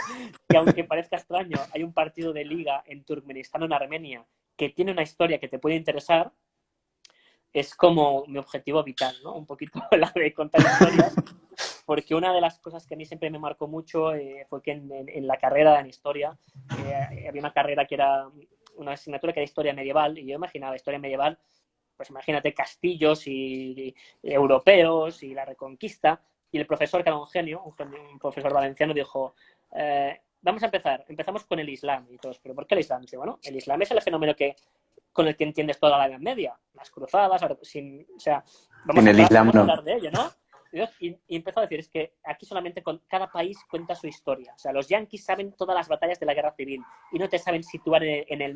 que aunque parezca extraño, hay un partido de liga en Turkmenistán o en Armenia que tiene una historia que te puede interesar, es como mi objetivo vital, ¿no? Un poquito la de contar historias, porque una de las cosas que a mí siempre me marcó mucho fue que en la carrera en historia había una carrera que era una asignatura que era historia medieval, y yo imaginaba historia medieval, pues imagínate castillos y europeos y la Reconquista, y el profesor, que era un genio, un profesor valenciano, dijo, vamos a empezamos con el Islam, y todos, ¿pero por qué el Islam? Y bueno, el Islam es el fenómeno con el que entiendes toda la Edad Media, las cruzadas, o sea, En el Islam vamos a no. hablar de ello, ¿no? Y empezó a decir, es que aquí solamente cada país cuenta su historia. O sea, los yanquis saben todas las batallas de la guerra civil y no te saben situar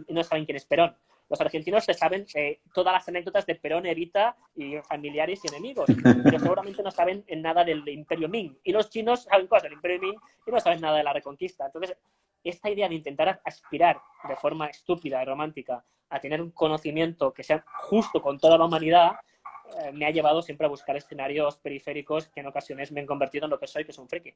no saben quién es Perón. Los argentinos te saben todas las anécdotas de Perón, Evita y familiares y enemigos, pero seguramente no saben nada del Imperio Ming. Y los chinos saben cosas del Imperio Ming y no saben nada de la Reconquista. Entonces, esta idea de intentar aspirar de forma estúpida y romántica a tener un conocimiento que sea justo con toda la humanidad, me ha llevado siempre a buscar escenarios periféricos que en ocasiones me han convertido en lo que soy, que es un friki.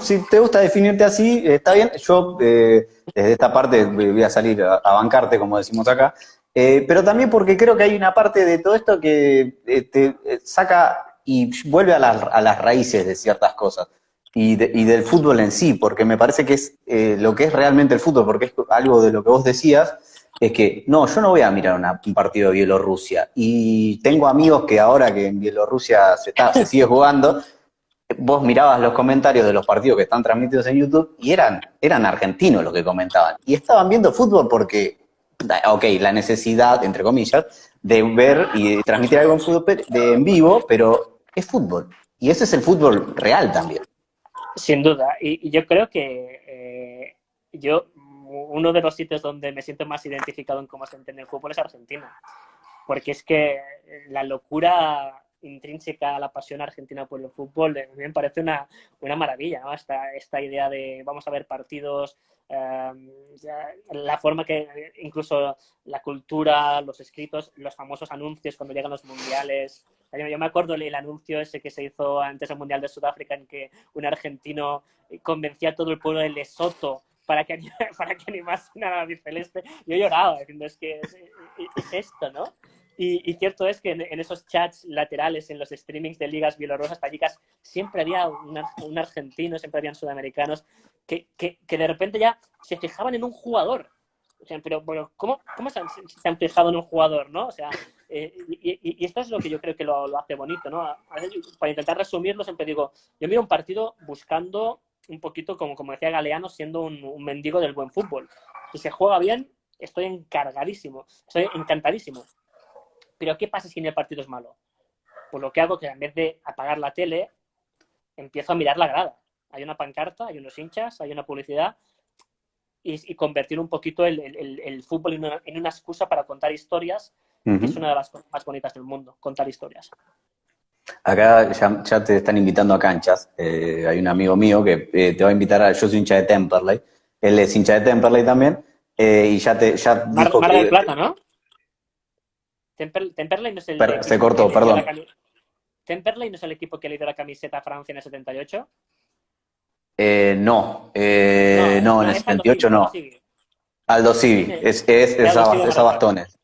Si te gusta definirte así, está bien. Yo desde esta parte voy a salir a bancarte, como decimos acá, pero también porque creo que hay una parte de todo esto que te saca y vuelve a las raíces de ciertas cosas y del fútbol en sí, porque me parece que es lo que es realmente el fútbol, porque es algo de lo que vos decías, es que no, yo no voy a mirar un partido de Bielorrusia, y tengo amigos que ahora que en Bielorrusia se sigue jugando, vos mirabas los comentarios de los partidos que están transmitidos en YouTube y eran argentinos los que comentaban. Y estaban viendo fútbol porque, ok, la necesidad, entre comillas, de ver y transmitir algo en vivo, pero es fútbol. Y ese es el fútbol real también. Sin duda. Y yo creo que uno de los sitios donde me siento más identificado en cómo se entiende el fútbol es Argentina. Porque es que la locura intrínseca a la pasión argentina por el fútbol a mí me parece una maravilla, ¿no? Esta idea de vamos a ver partidos, la forma que incluso la cultura, los escritos, los famosos anuncios cuando llegan los mundiales. Yo me acuerdo el anuncio ese que se hizo antes del Mundial de Sudáfrica, en que un argentino convencía a todo el pueblo de Lesoto para que animasen a la albiceleste. Yo lloraba diciendo, es que es esto, ¿no? Y cierto es que en esos chats laterales, en los streamings de ligas bielorrusas, tayicas, siempre había un argentino, siempre habían sudamericanos que de repente ya se fijaban en un jugador. O sea, pero ¿cómo se han fijado en un jugador, no? O sea, y esto es lo que yo creo que lo hace bonito, ¿no? A veces, para intentar resumirlo, siempre digo, yo miro un partido buscando un poquito, como decía Galeano, siendo un mendigo del buen fútbol. Si se juega bien, estoy encargadísimo, estoy encantadísimo. Pero ¿qué pasa si en el partido es malo? Pues lo que hago es que en vez de apagar la tele, empiezo a mirar la grada. Hay una pancarta, hay unos hinchas, hay una publicidad, y convertir un poquito el fútbol en una excusa para contar historias, que es una de las cosas más bonitas del mundo, contar historias. Acá ya te están invitando a canchas. Hay un amigo mío que te va a invitar yo soy hincha de Temperley, él es hincha de Temperley también, y ya dijo Mar que... del Plata, ¿no? Temperley no es el equipo se cortó, que perdón. Temperley no es el equipo que le dio la camiseta a Francia en el 78. No, en el 78 no. Aldo Civi, es a bastones.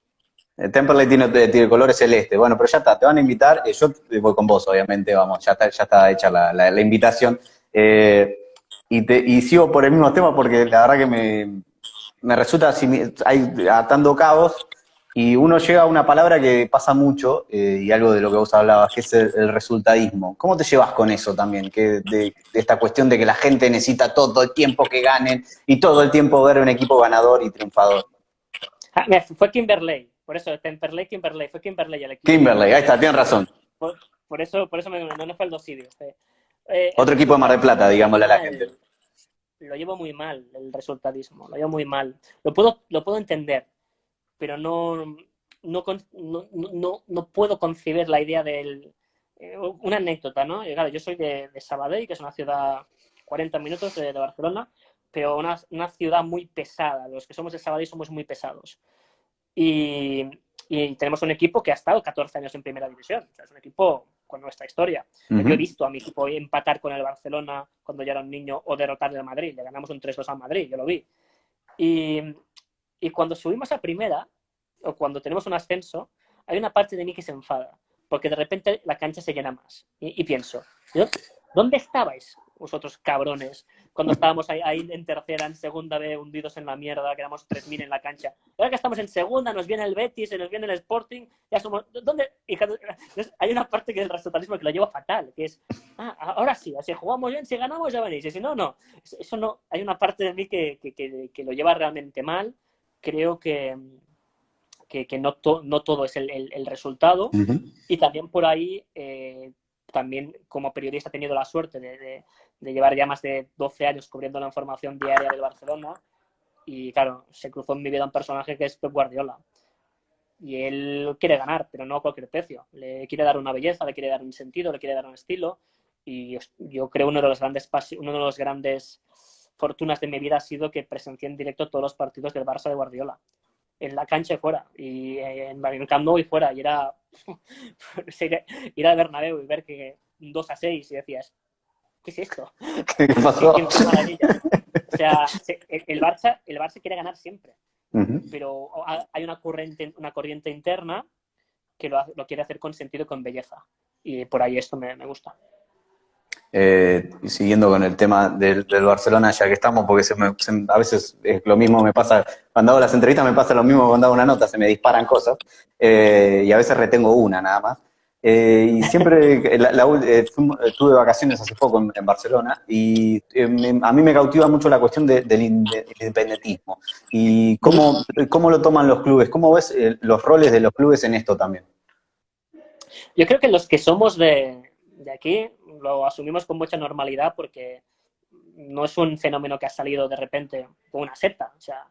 Temperley tiene colores celeste. Bueno, pero ya está, te van a invitar. Yo voy con vos, obviamente, vamos, ya está hecha la invitación. Y sigo por el mismo tema porque la verdad que me resulta atando cabos, y uno llega a una palabra que pasa mucho, y algo de lo que vos hablabas, que es el resultadismo. ¿Cómo te llevas con eso también? De esta cuestión de que la gente necesita todo el tiempo que ganen y todo el tiempo ver un equipo ganador y triunfador. Fue Kimberley, por eso, Temperley, fue Kimberley el equipo. Kimberley, ahí está, tienes razón. Por eso no fue el Dosidio. Otro equipo de Mar del Plata, digámosle a la gente. Lo llevo muy mal, el resultadismo, lo llevo muy mal. Lo puedo entender, pero no puedo concebir la idea del... una anécdota, ¿no? Y claro, yo soy de Sabadell, que es una ciudad 40 minutos de Barcelona, pero una ciudad muy pesada. Los que somos de Sabadell somos muy pesados. Y tenemos un equipo que ha estado 14 años en primera división. O sea, es un equipo con nuestra historia. Uh-huh. Yo he visto a mi equipo empatar con el Barcelona cuando yo era un niño, o derrotarle al Madrid. Le ganamos un 3-2 al Madrid, yo lo vi. Y cuando subimos a primera, o cuando tenemos un ascenso, hay una parte de mí que se enfada, porque de repente la cancha se llena más. Y pienso, ¿Dónde estabais vosotros, cabrones, cuando estábamos ahí en tercera, en segunda B, hundidos en la mierda, que éramos 3.000 en la cancha? Ahora que estamos en segunda, nos viene el Betis, nos viene el Sporting, ya somos... ¿Dónde? Entonces, hay una parte que el racionalismo que lo lleva fatal, que es, ahora sí, si jugamos bien, si ganamos ya venís, y si no, no. Eso no, hay una parte de mí que lo lleva realmente mal. Creo que no todo es el resultado. Y también por ahí, también como periodista he tenido la suerte de llevar ya más de 12 años cubriendo la información diaria del Barcelona, y claro, se cruzó en mi vida un personaje que es Pep Guardiola. Y él quiere ganar, pero no a cualquier precio. Le quiere dar una belleza, le quiere dar un sentido, le quiere dar un estilo. Y yo creo uno de los grandes fortunas de mi vida ha sido que presencié en directo todos los partidos del Barça de Guardiola, en la cancha y fuera, y en el Camp Nou y fuera, y era ir al Bernabéu y ver que un 2-6 y decías, ¿qué es esto? ¿Qué pasó? ¿Qué maravilla? O sea, el Barça quiere ganar siempre, pero hay una corriente interna que lo quiere hacer con sentido y con belleza, y por ahí esto me gusta. Y siguiendo con el tema del Barcelona, ya que estamos, porque a veces es lo mismo me pasa, cuando hago las entrevistas me pasa lo mismo cuando hago una nota, se me disparan cosas, y a veces retengo una nada más. Y siempre, tuve vacaciones hace poco en Barcelona, y a mí me cautiva mucho la cuestión del independentismo. ¿Y cómo lo toman los clubes? ¿Cómo ves los roles de los clubes en esto también? Yo creo que los que somos de aquí lo asumimos con mucha normalidad, porque no es un fenómeno que ha salido de repente con una secta. O sea,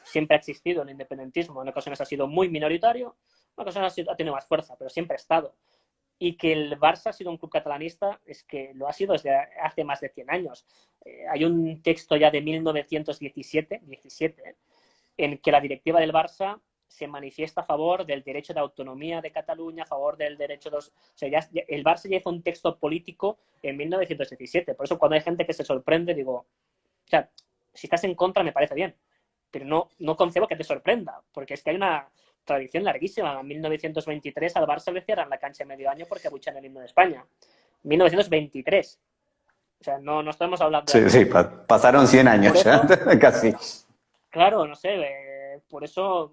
siempre ha existido el independentismo. En ocasiones ha sido muy minoritario, en ocasiones ha tenido más fuerza, pero siempre ha estado. Y que el Barça ha sido un club catalanista, es que lo ha sido desde hace más de 100 años. Hay un texto ya de 1917 en que la directiva del Barça se manifiesta a favor del derecho de autonomía de Cataluña, a favor del derecho de... O sea, el Barça ya hizo un texto político en 1917. Por eso cuando hay gente que se sorprende, digo, o sea, si estás en contra me parece bien, pero no concebo que te sorprenda, porque es que hay una tradición larguísima. En 1923 al Barça le cierran la cancha medio año porque abuchan el himno de España. 1923. O sea, no estamos hablando de... Sí, pasaron 100 años Por ya, eso, casi. claro, no sé, por eso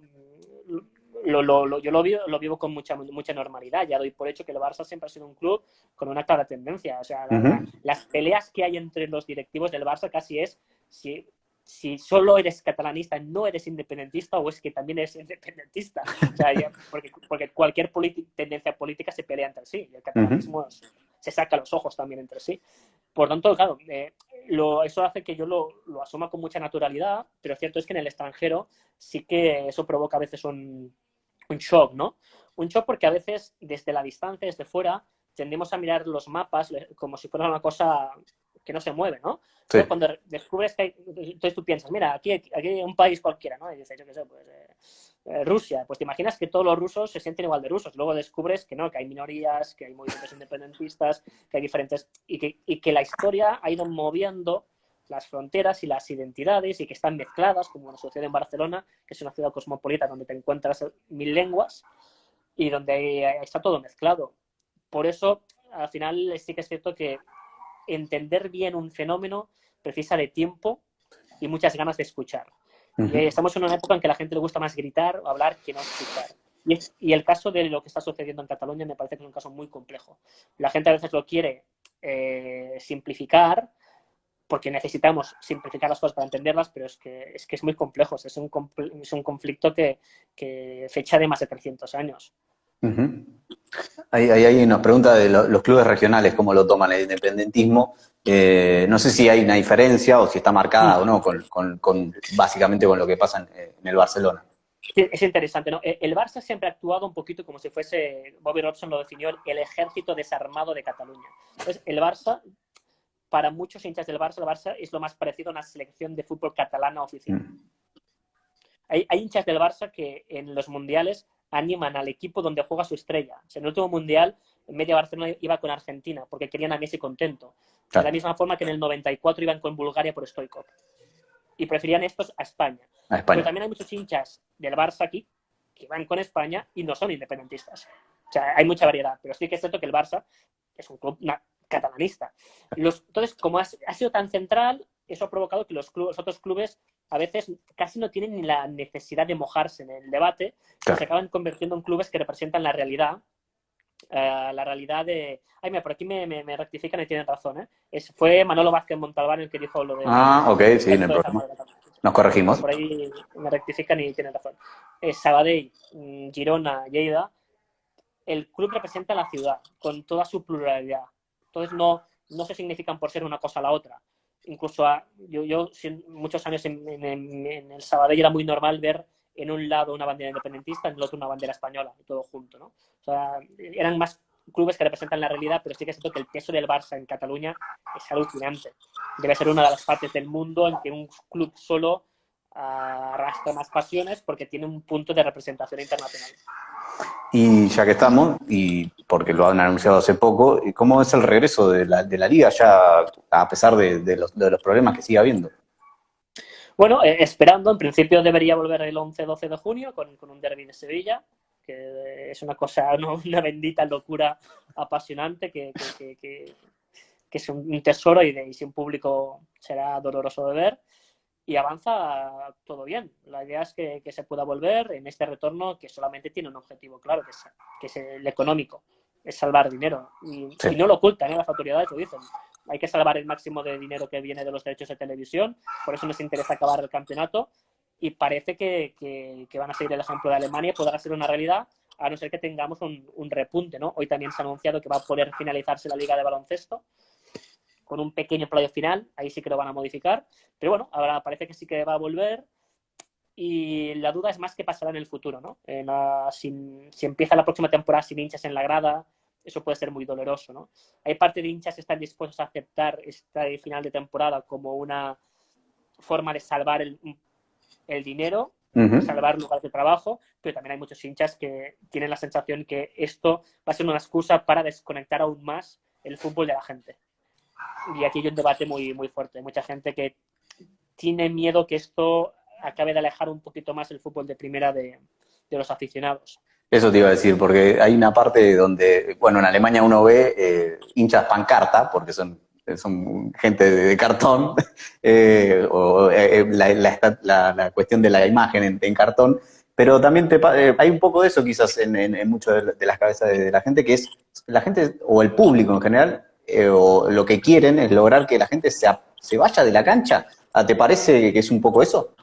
yo lo vivo con mucha normalidad. Ya doy por hecho que el Barça siempre ha sido un club con una clara tendencia. O sea, las peleas que hay entre los directivos del Barça casi es si solo eres catalanista, no eres independentista, o es que también eres independentista. O sea, porque cualquier tendencia política se pelea entre sí, y el catalanismo se saca los ojos también entre sí. Por tanto, claro, eso hace que yo lo asuma con mucha naturalidad, pero cierto es que en el extranjero sí que eso provoca a veces un shock, ¿no? Un shock porque a veces desde la distancia, desde fuera, tendemos a mirar los mapas como si fuera una cosa que no se mueve, ¿no? Sí. Entonces, cuando descubres que entonces tú piensas, mira, aquí hay un país cualquiera, ¿no? Y dices, yo qué sé, pues Rusia. Pues te imaginas que todos los rusos se sienten igual de rusos. Luego descubres que no, que hay minorías, que hay movimientos independentistas, que hay diferentes... Y que la historia ha ido moviendo las fronteras y las identidades, y que están mezcladas, como nos sucede en Barcelona, que es una ciudad cosmopolita donde te encuentras 1000 lenguas y donde está todo mezclado. Por eso, al final, sí que es cierto que entender bien un fenómeno precisa de tiempo y muchas ganas de escuchar. Y estamos en una época en que a la gente le gusta más gritar o hablar que no escuchar. Y el caso de lo que está sucediendo en Cataluña me parece que es un caso muy complejo. La gente a veces lo quiere simplificar, porque necesitamos simplificar las cosas para entenderlas, pero es que es muy complejo. Es un conflicto que fecha de más de 300 años. Hay una pregunta de los clubes regionales, cómo lo toman el independentismo. No sé si hay una diferencia o si está marcada o no básicamente con lo que pasa en el Barcelona. Es interesante, ¿no? El Barça siempre ha actuado un poquito como si fuese, Bobby Robson lo definió, el ejército desarmado de Cataluña. Entonces, el Barça, para muchos hinchas del Barça, el Barça es lo más parecido a una selección de fútbol catalana oficial. Hay hinchas del Barça que en los mundiales animan al equipo donde juega su estrella. O sea, en el último mundial, en media Barcelona iba con Argentina porque querían a Messi contento. Claro. De la misma forma que en el 94 iban con Bulgaria por Stoichkov. Y preferían estos a España. Pero también hay muchos hinchas del Barça aquí que van con España y no son independentistas. O sea, hay mucha variedad. Pero sí que es cierto que el Barça es un club catalanista. Entonces, como ha sido tan central, eso ha provocado que los otros clubes a veces casi no tienen ni la necesidad de mojarse en el debate, pero se acaban convirtiendo en clubes que representan la realidad de... Ay, mira, por aquí me rectifican y tienen razón, ¿eh? Fue Manolo Vázquez Montalbán el que dijo lo de... Ok, sí, no hay problema. Nos corregimos. Por ahí me rectifican y tienen razón. Sabadell, Girona, Lleida, el club representa la ciudad con toda su pluralidad. Entonces no se significan por ser una cosa a la otra. Incluso yo muchos años en el Sabadell era muy normal ver en un lado una bandera independentista, en el otro una bandera española, y todo junto, ¿no? O sea, eran más clubes que representan la realidad, pero sí que siento que el peso del Barça en Cataluña es alucinante. Debe ser una de las partes del mundo en que un club solo arrastra más pasiones porque tiene un punto de representación internacional. Y ya que estamos, y porque lo han anunciado hace poco, ¿cómo es el regreso de la liga ya, a pesar de los problemas que sigue habiendo? Bueno, esperando, en principio debería volver el 11-12 de junio con un derbi de Sevilla, que es una cosa, una bendita locura apasionante, que es un tesoro y sin público será doloroso de ver. Y avanza todo bien. La idea es que se pueda volver en este retorno que solamente tiene un objetivo claro, que es el económico, es salvar dinero. Y no lo ocultan, las autoridades lo dicen. Hay que salvar el máximo de dinero que viene de los derechos de televisión, por eso nos interesa acabar el campeonato y parece que van a seguir el ejemplo de Alemania y podrá ser una realidad, a no ser que tengamos un repunte, ¿no? Hoy también se ha anunciado que va a poder finalizarse la Liga de Baloncesto con un pequeño playoff final, ahí sí que lo van a modificar, pero bueno, ahora parece que sí que va a volver y la duda es más qué pasará en el futuro, ¿no? Si empieza la próxima temporada sin hinchas en la grada, eso puede ser muy doloroso, ¿no? Hay parte de hinchas que están dispuestos a aceptar este final de temporada como una forma de salvar el dinero, salvar lugares de trabajo, pero también hay muchos hinchas que tienen la sensación que esto va a ser una excusa para desconectar aún más el fútbol de la gente. Y aquí hay un debate muy, muy fuerte. Hay mucha gente que tiene miedo que esto acabe de alejar un poquito más el fútbol de primera de los aficionados. Eso te iba a decir, porque hay una parte donde, bueno, en Alemania uno ve hinchas pancarta, porque son gente de cartón, la cuestión de la imagen en cartón, pero también hay un poco de eso quizás en muchas de las cabezas de la gente, que es la gente, o el público en general, o lo que quieren es lograr que la gente se vaya de la cancha. ¿Te parece que es un poco eso?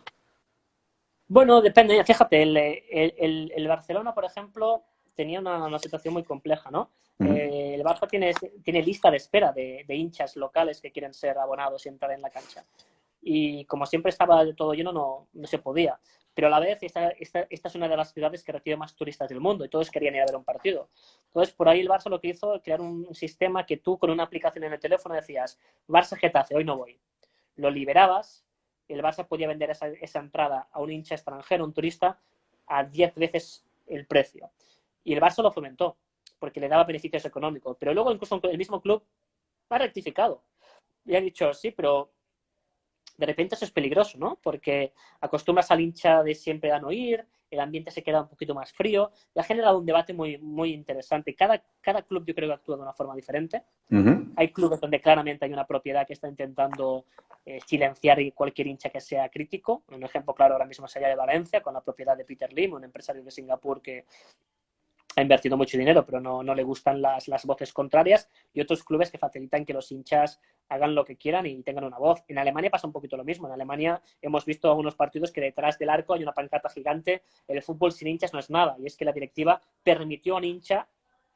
Bueno, depende. Fíjate, el Barcelona, por ejemplo, tenía una situación muy compleja, ¿no? El Barça tiene lista de espera de hinchas locales que quieren ser abonados y entrar en la cancha. Y como siempre estaba todo lleno, no se podía. Pero a la vez, esta es una de las ciudades que recibe más turistas del mundo y todos querían ir a ver un partido. Entonces, por ahí el Barça lo que hizo fue crear un sistema que tú con una aplicación en el teléfono decías, Barça-Getafe, hoy no voy. Lo liberabas, el Barça podía vender esa entrada a un hincha extranjero, un turista, a 10 veces el precio. Y el Barça lo fomentó, porque le daba beneficios económicos. Pero luego incluso el mismo club ha rectificado. Y ha dicho, sí, pero de repente eso es peligroso, ¿no? Porque acostumbras al hincha de siempre a no ir, el ambiente se queda un poquito más frío, y ha generado un debate muy, muy interesante. Cada club yo creo que actúa de una forma diferente. Hay clubes donde claramente hay una propiedad que está intentando silenciar cualquier hincha que sea crítico. Un ejemplo claro ahora mismo es allá de Valencia, con la propiedad de Peter Lim, un empresario de Singapur que ha invertido mucho dinero, pero no le gustan las voces contrarias, y otros clubes que facilitan que los hinchas hagan lo que quieran y tengan una voz. En Alemania pasa un poquito lo mismo. En Alemania hemos visto algunos partidos que detrás del arco hay una pancarta gigante, el fútbol sin hinchas no es nada, y es que la directiva permitió a un hincha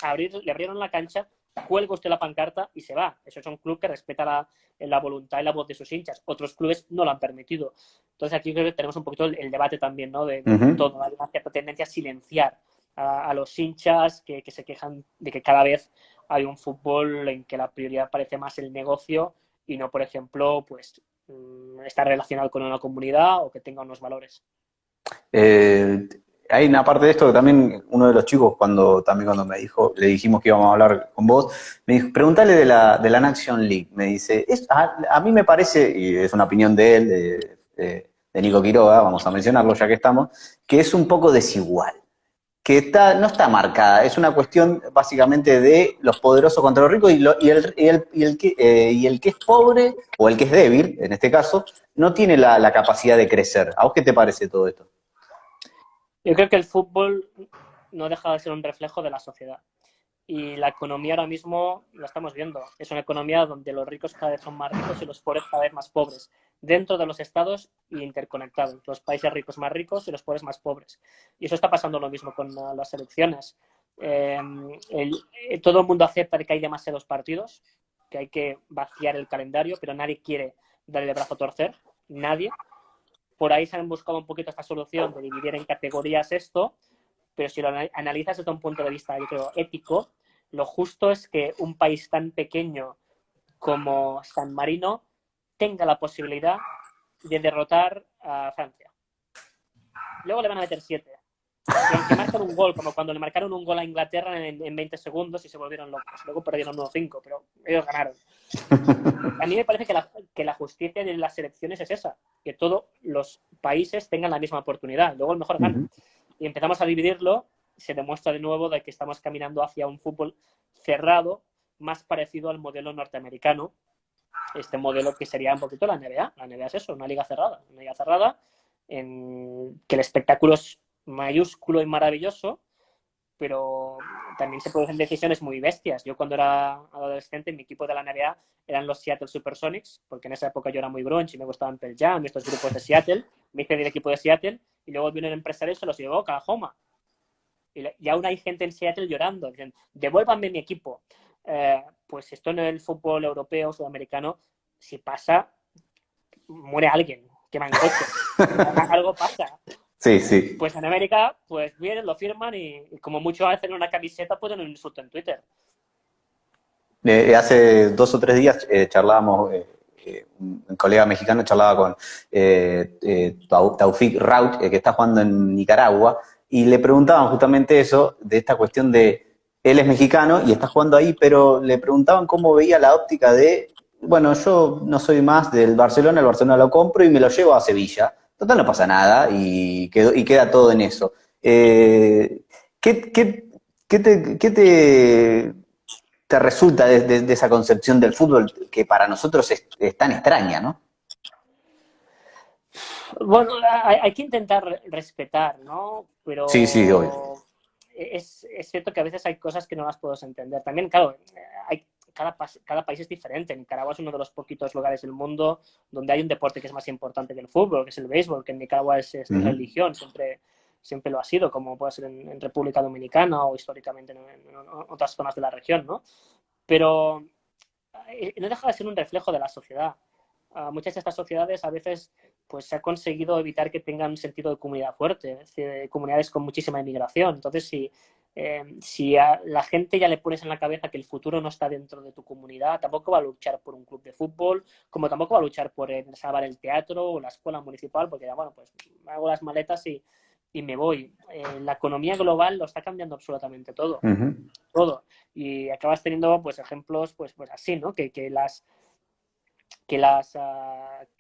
le abrieron la cancha, cuelga usted la pancarta y se va. Eso es un club que respeta la voluntad y la voz de sus hinchas. Otros clubes no lo han permitido. Entonces aquí creo que tenemos un poquito el debate también, ¿no? De todo. Hay una cierta tendencia a silenciar a los hinchas que se quejan de que cada vez hay un fútbol en que la prioridad parece más el negocio y no, por ejemplo, pues estar relacionado con una comunidad o que tenga unos valores. Hay una parte de esto que también uno de los chicos cuando me dijo, le dijimos que íbamos a hablar con vos, me dijo, preguntale de la Naction League. Me dice, a mí me parece, y es una opinión de él, de Nico Quiroga, vamos a mencionarlo ya que estamos, que es un poco desigual. no está marcada, es una cuestión básicamente de los poderosos contra los ricos y el que es pobre o el que es débil, en este caso, no tiene la capacidad de crecer. ¿A vos qué te parece todo esto? Yo creo que el fútbol no deja de ser un reflejo de la sociedad. Y la economía ahora mismo la estamos viendo. Es una economía donde los ricos cada vez son más ricos y los pobres cada vez más pobres. Dentro de los estados y interconectados. Los países ricos más ricos y los pobres más pobres. Y eso está pasando lo mismo con las elecciones. Todo el mundo acepta que hay demasiados partidos, que hay que vaciar el calendario, pero nadie quiere darle el brazo a torcer. Nadie. Por ahí se han buscado un poquito esta solución de dividir en categorías esto, pero si lo analizas desde un punto de vista, yo creo, ético, lo justo es que un país tan pequeño como San Marino tenga la posibilidad de derrotar a Francia. Luego le van a meter 7. Y aunque marcan un gol, como cuando le marcaron un gol a Inglaterra en 20 segundos y se volvieron locos. Luego perdieron 1-5, pero ellos ganaron. A mí me parece que la justicia de las elecciones es esa, que todos los países tengan la misma oportunidad. Luego el mejor gana. Y empezamos a dividirlo, se demuestra de nuevo de que estamos caminando hacia un fútbol cerrado, más parecido al modelo norteamericano, este modelo que sería un poquito la NBA. La NBA es eso, una liga cerrada en que el espectáculo es mayúsculo y maravilloso, pero también se producen decisiones muy bestias. Yo cuando era adolescente, mi equipo de la NBA eran los Seattle Supersonics, porque en esa época yo era muy grunge y me gustaban Pearl Jam, estos grupos de Seattle. Me hice del equipo de Seattle y luego vino el empresario y se los llevó a Oklahoma. Y aún hay gente en Seattle llorando, diciendo, devuélvanme mi equipo. Pues esto en el fútbol europeo, sudamericano, si pasa, muere alguien, queman coches. Algo pasa. Sí, sí. Pues en América, pues vienen, lo firman y como mucho hacen una camiseta, ponen un insulto en Twitter. Hace 2 o 3 días charlábamos, un colega mexicano charlaba con Taufik Raut, que está jugando en Nicaragua, y le preguntaban justamente eso, de esta cuestión de, él es mexicano y está jugando ahí, pero le preguntaban cómo veía la óptica de, bueno, yo no soy más del Barcelona, el Barcelona lo compro y me lo llevo a Sevilla. Total, no pasa nada y queda todo en eso. ¿Qué te resulta de esa concepción del fútbol que para nosotros es tan extraña, ¿no? Bueno, hay que intentar respetar, ¿no? Sí, sí, obvio. Pero es cierto que a veces hay cosas que no las puedo entender. También, claro, cada país es diferente. Nicaragua es uno de los poquitos lugares del mundo donde hay un deporte que es más importante que el fútbol, que es el béisbol, que en Nicaragua es religión, siempre lo ha sido, como puede ser en República Dominicana o históricamente en otras zonas de la región, ¿no? Pero no deja de ser un reflejo de la sociedad. Muchas de estas sociedades a veces pues se ha conseguido evitar que tengan un sentido de comunidad fuerte, es decir, comunidades con muchísima inmigración. Entonces, si a la gente ya le pones en la cabeza que el futuro no está dentro de tu comunidad, tampoco va a luchar por un club de fútbol, como tampoco va a luchar por salvar el teatro o la escuela municipal, porque ya, bueno, pues me hago las maletas y me voy. La economía global lo está cambiando absolutamente todo. Todo. Y acabas teniendo pues ejemplos pues así, ¿no? Que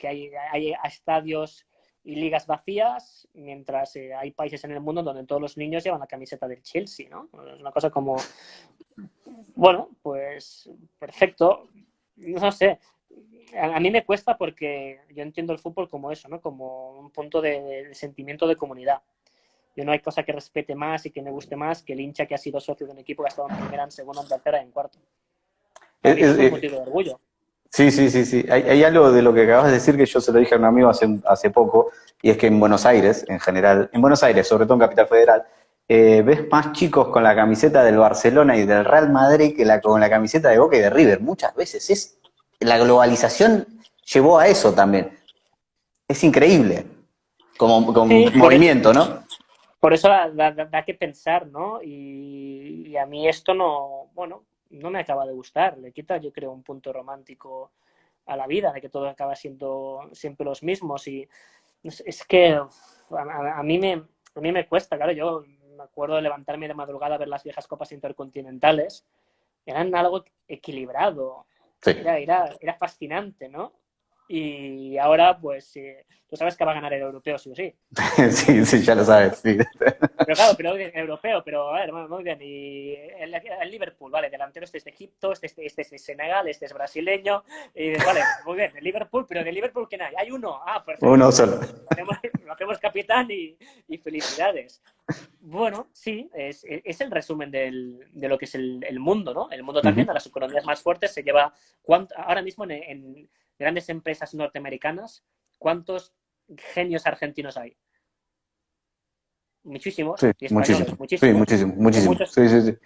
hay estadios y ligas vacías, mientras hay países en el mundo donde todos los niños llevan la camiseta del Chelsea, ¿no? Es una cosa como, bueno, pues perfecto, no sé. A mí me cuesta porque yo entiendo el fútbol como eso, ¿no? Como un punto de sentimiento de comunidad. Yo no hay cosa que respete más y que me guste más que el hincha que ha sido socio de un equipo que ha estado en primera, en segunda, en tercera y en cuarto. Para mí eso es un motivo de orgullo. Sí, sí, sí, sí. Hay algo de lo que acabas de decir que yo se lo dije a un amigo hace poco, y es que en Buenos Aires, en general, en Buenos Aires, sobre todo en Capital Federal, ves más chicos con la camiseta del Barcelona y del Real Madrid que con la camiseta de Boca y de River. Muchas veces la globalización llevó a eso también. Es increíble, como Sí, movimiento, ¿no? por eso da que pensar, ¿no? Y a mí esto no, bueno, no me acaba de gustar. Le quita, yo creo, un punto romántico a la vida, de que todo acaba siendo siempre los mismos. Y es que a mí me cuesta, claro. Yo me acuerdo de levantarme de madrugada a ver las viejas copas intercontinentales. Eran algo equilibrado. Sí. Era fascinante, ¿no? y ahora, pues, tú sabes que va a ganar el europeo, sí o sí. Sí, sí, ya lo sabes, sí. Pero claro, pero europeo, pero a ver, muy bien. Y el Liverpool, vale, delantero este es de Egipto, este es de Senegal, este es brasileño. Y vale, muy bien, el Liverpool, pero ¿de Liverpool quién hay? Hay uno. Ah, Uno perfecto. solo. Lo hacemos capitán y felicidades. Bueno, sí, es el resumen de lo que es el mundo, ¿no? El mundo también, Ujú. a las economías más fuertes, se lleva, ahora mismo en grandes empresas norteamericanas, ¿cuántos genios argentinos hay? Sí, Muchísimos, y españoles, muchísimo. Sí, muchísimos. muchísimo, Hay muchísimo. muchos Sí, sí, sí.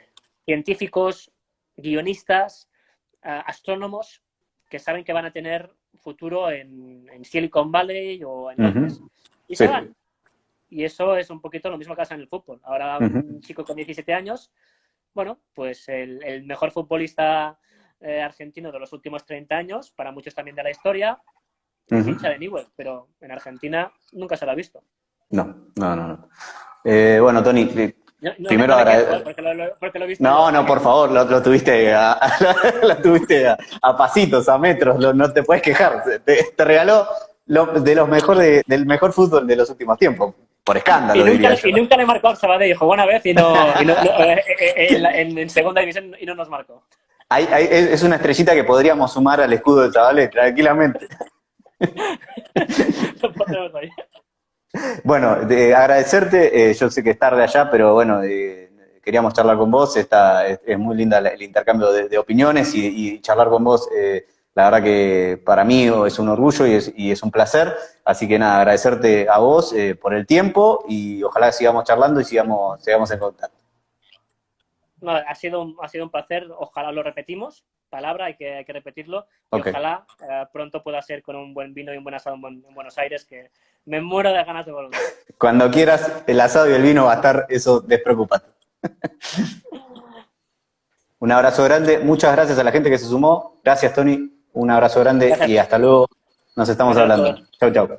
científicos, guionistas, astrónomos que saben que van a tener futuro en Silicon Valley o en Londres. Ujú. Y Sí. se van. Y eso es un poquito lo mismo que pasa en el fútbol. Ahora Ujú. un chico con 17 años, bueno, pues el mejor futbolista argentino de los últimos 30 años, para muchos también de la historia, es Ujú. hincha de Newell, pero en Argentina nunca se lo ha visto. No, no, no, no. Bueno, Tony, primero No me quejo, agradecer. porque lo he visto yo, No, no me no, por quejo. favor, lo tuviste lo tuviste a pasitos, a metros, no te puedes quejar. Te regaló de los del mejor fútbol de los últimos tiempos, por escándalo, diría yo. Y nunca le marcó al Sabadell, jugó una vez en segunda división y no nos marcó. Es una estrellita que podríamos sumar al escudo del Zabaleta, tranquilamente. Lo ponemos ahí. Bueno, agradecerte, yo sé que es tarde allá, pero bueno, queríamos charlar con vos, es muy linda el intercambio de opiniones y charlar con vos, la verdad que para mí es un orgullo y es un placer, así que nada, agradecerte a vos por el tiempo y ojalá sigamos charlando y sigamos en contacto. No, ha sido un placer, ojalá lo repetimos, palabra, hay que repetirlo, y Ok, ojalá pronto pueda ser con un buen vino y un buen asado en Buenos Aires, que me muero de ganas de volver. cuando quieras, el asado y el vino va a estar, eso despreocupate. Un abrazo grande, muchas gracias a la gente que se sumó, gracias Tony, un abrazo grande y Gracias, hasta luego, nos estamos gracias a hablando. todos. Chau, chau.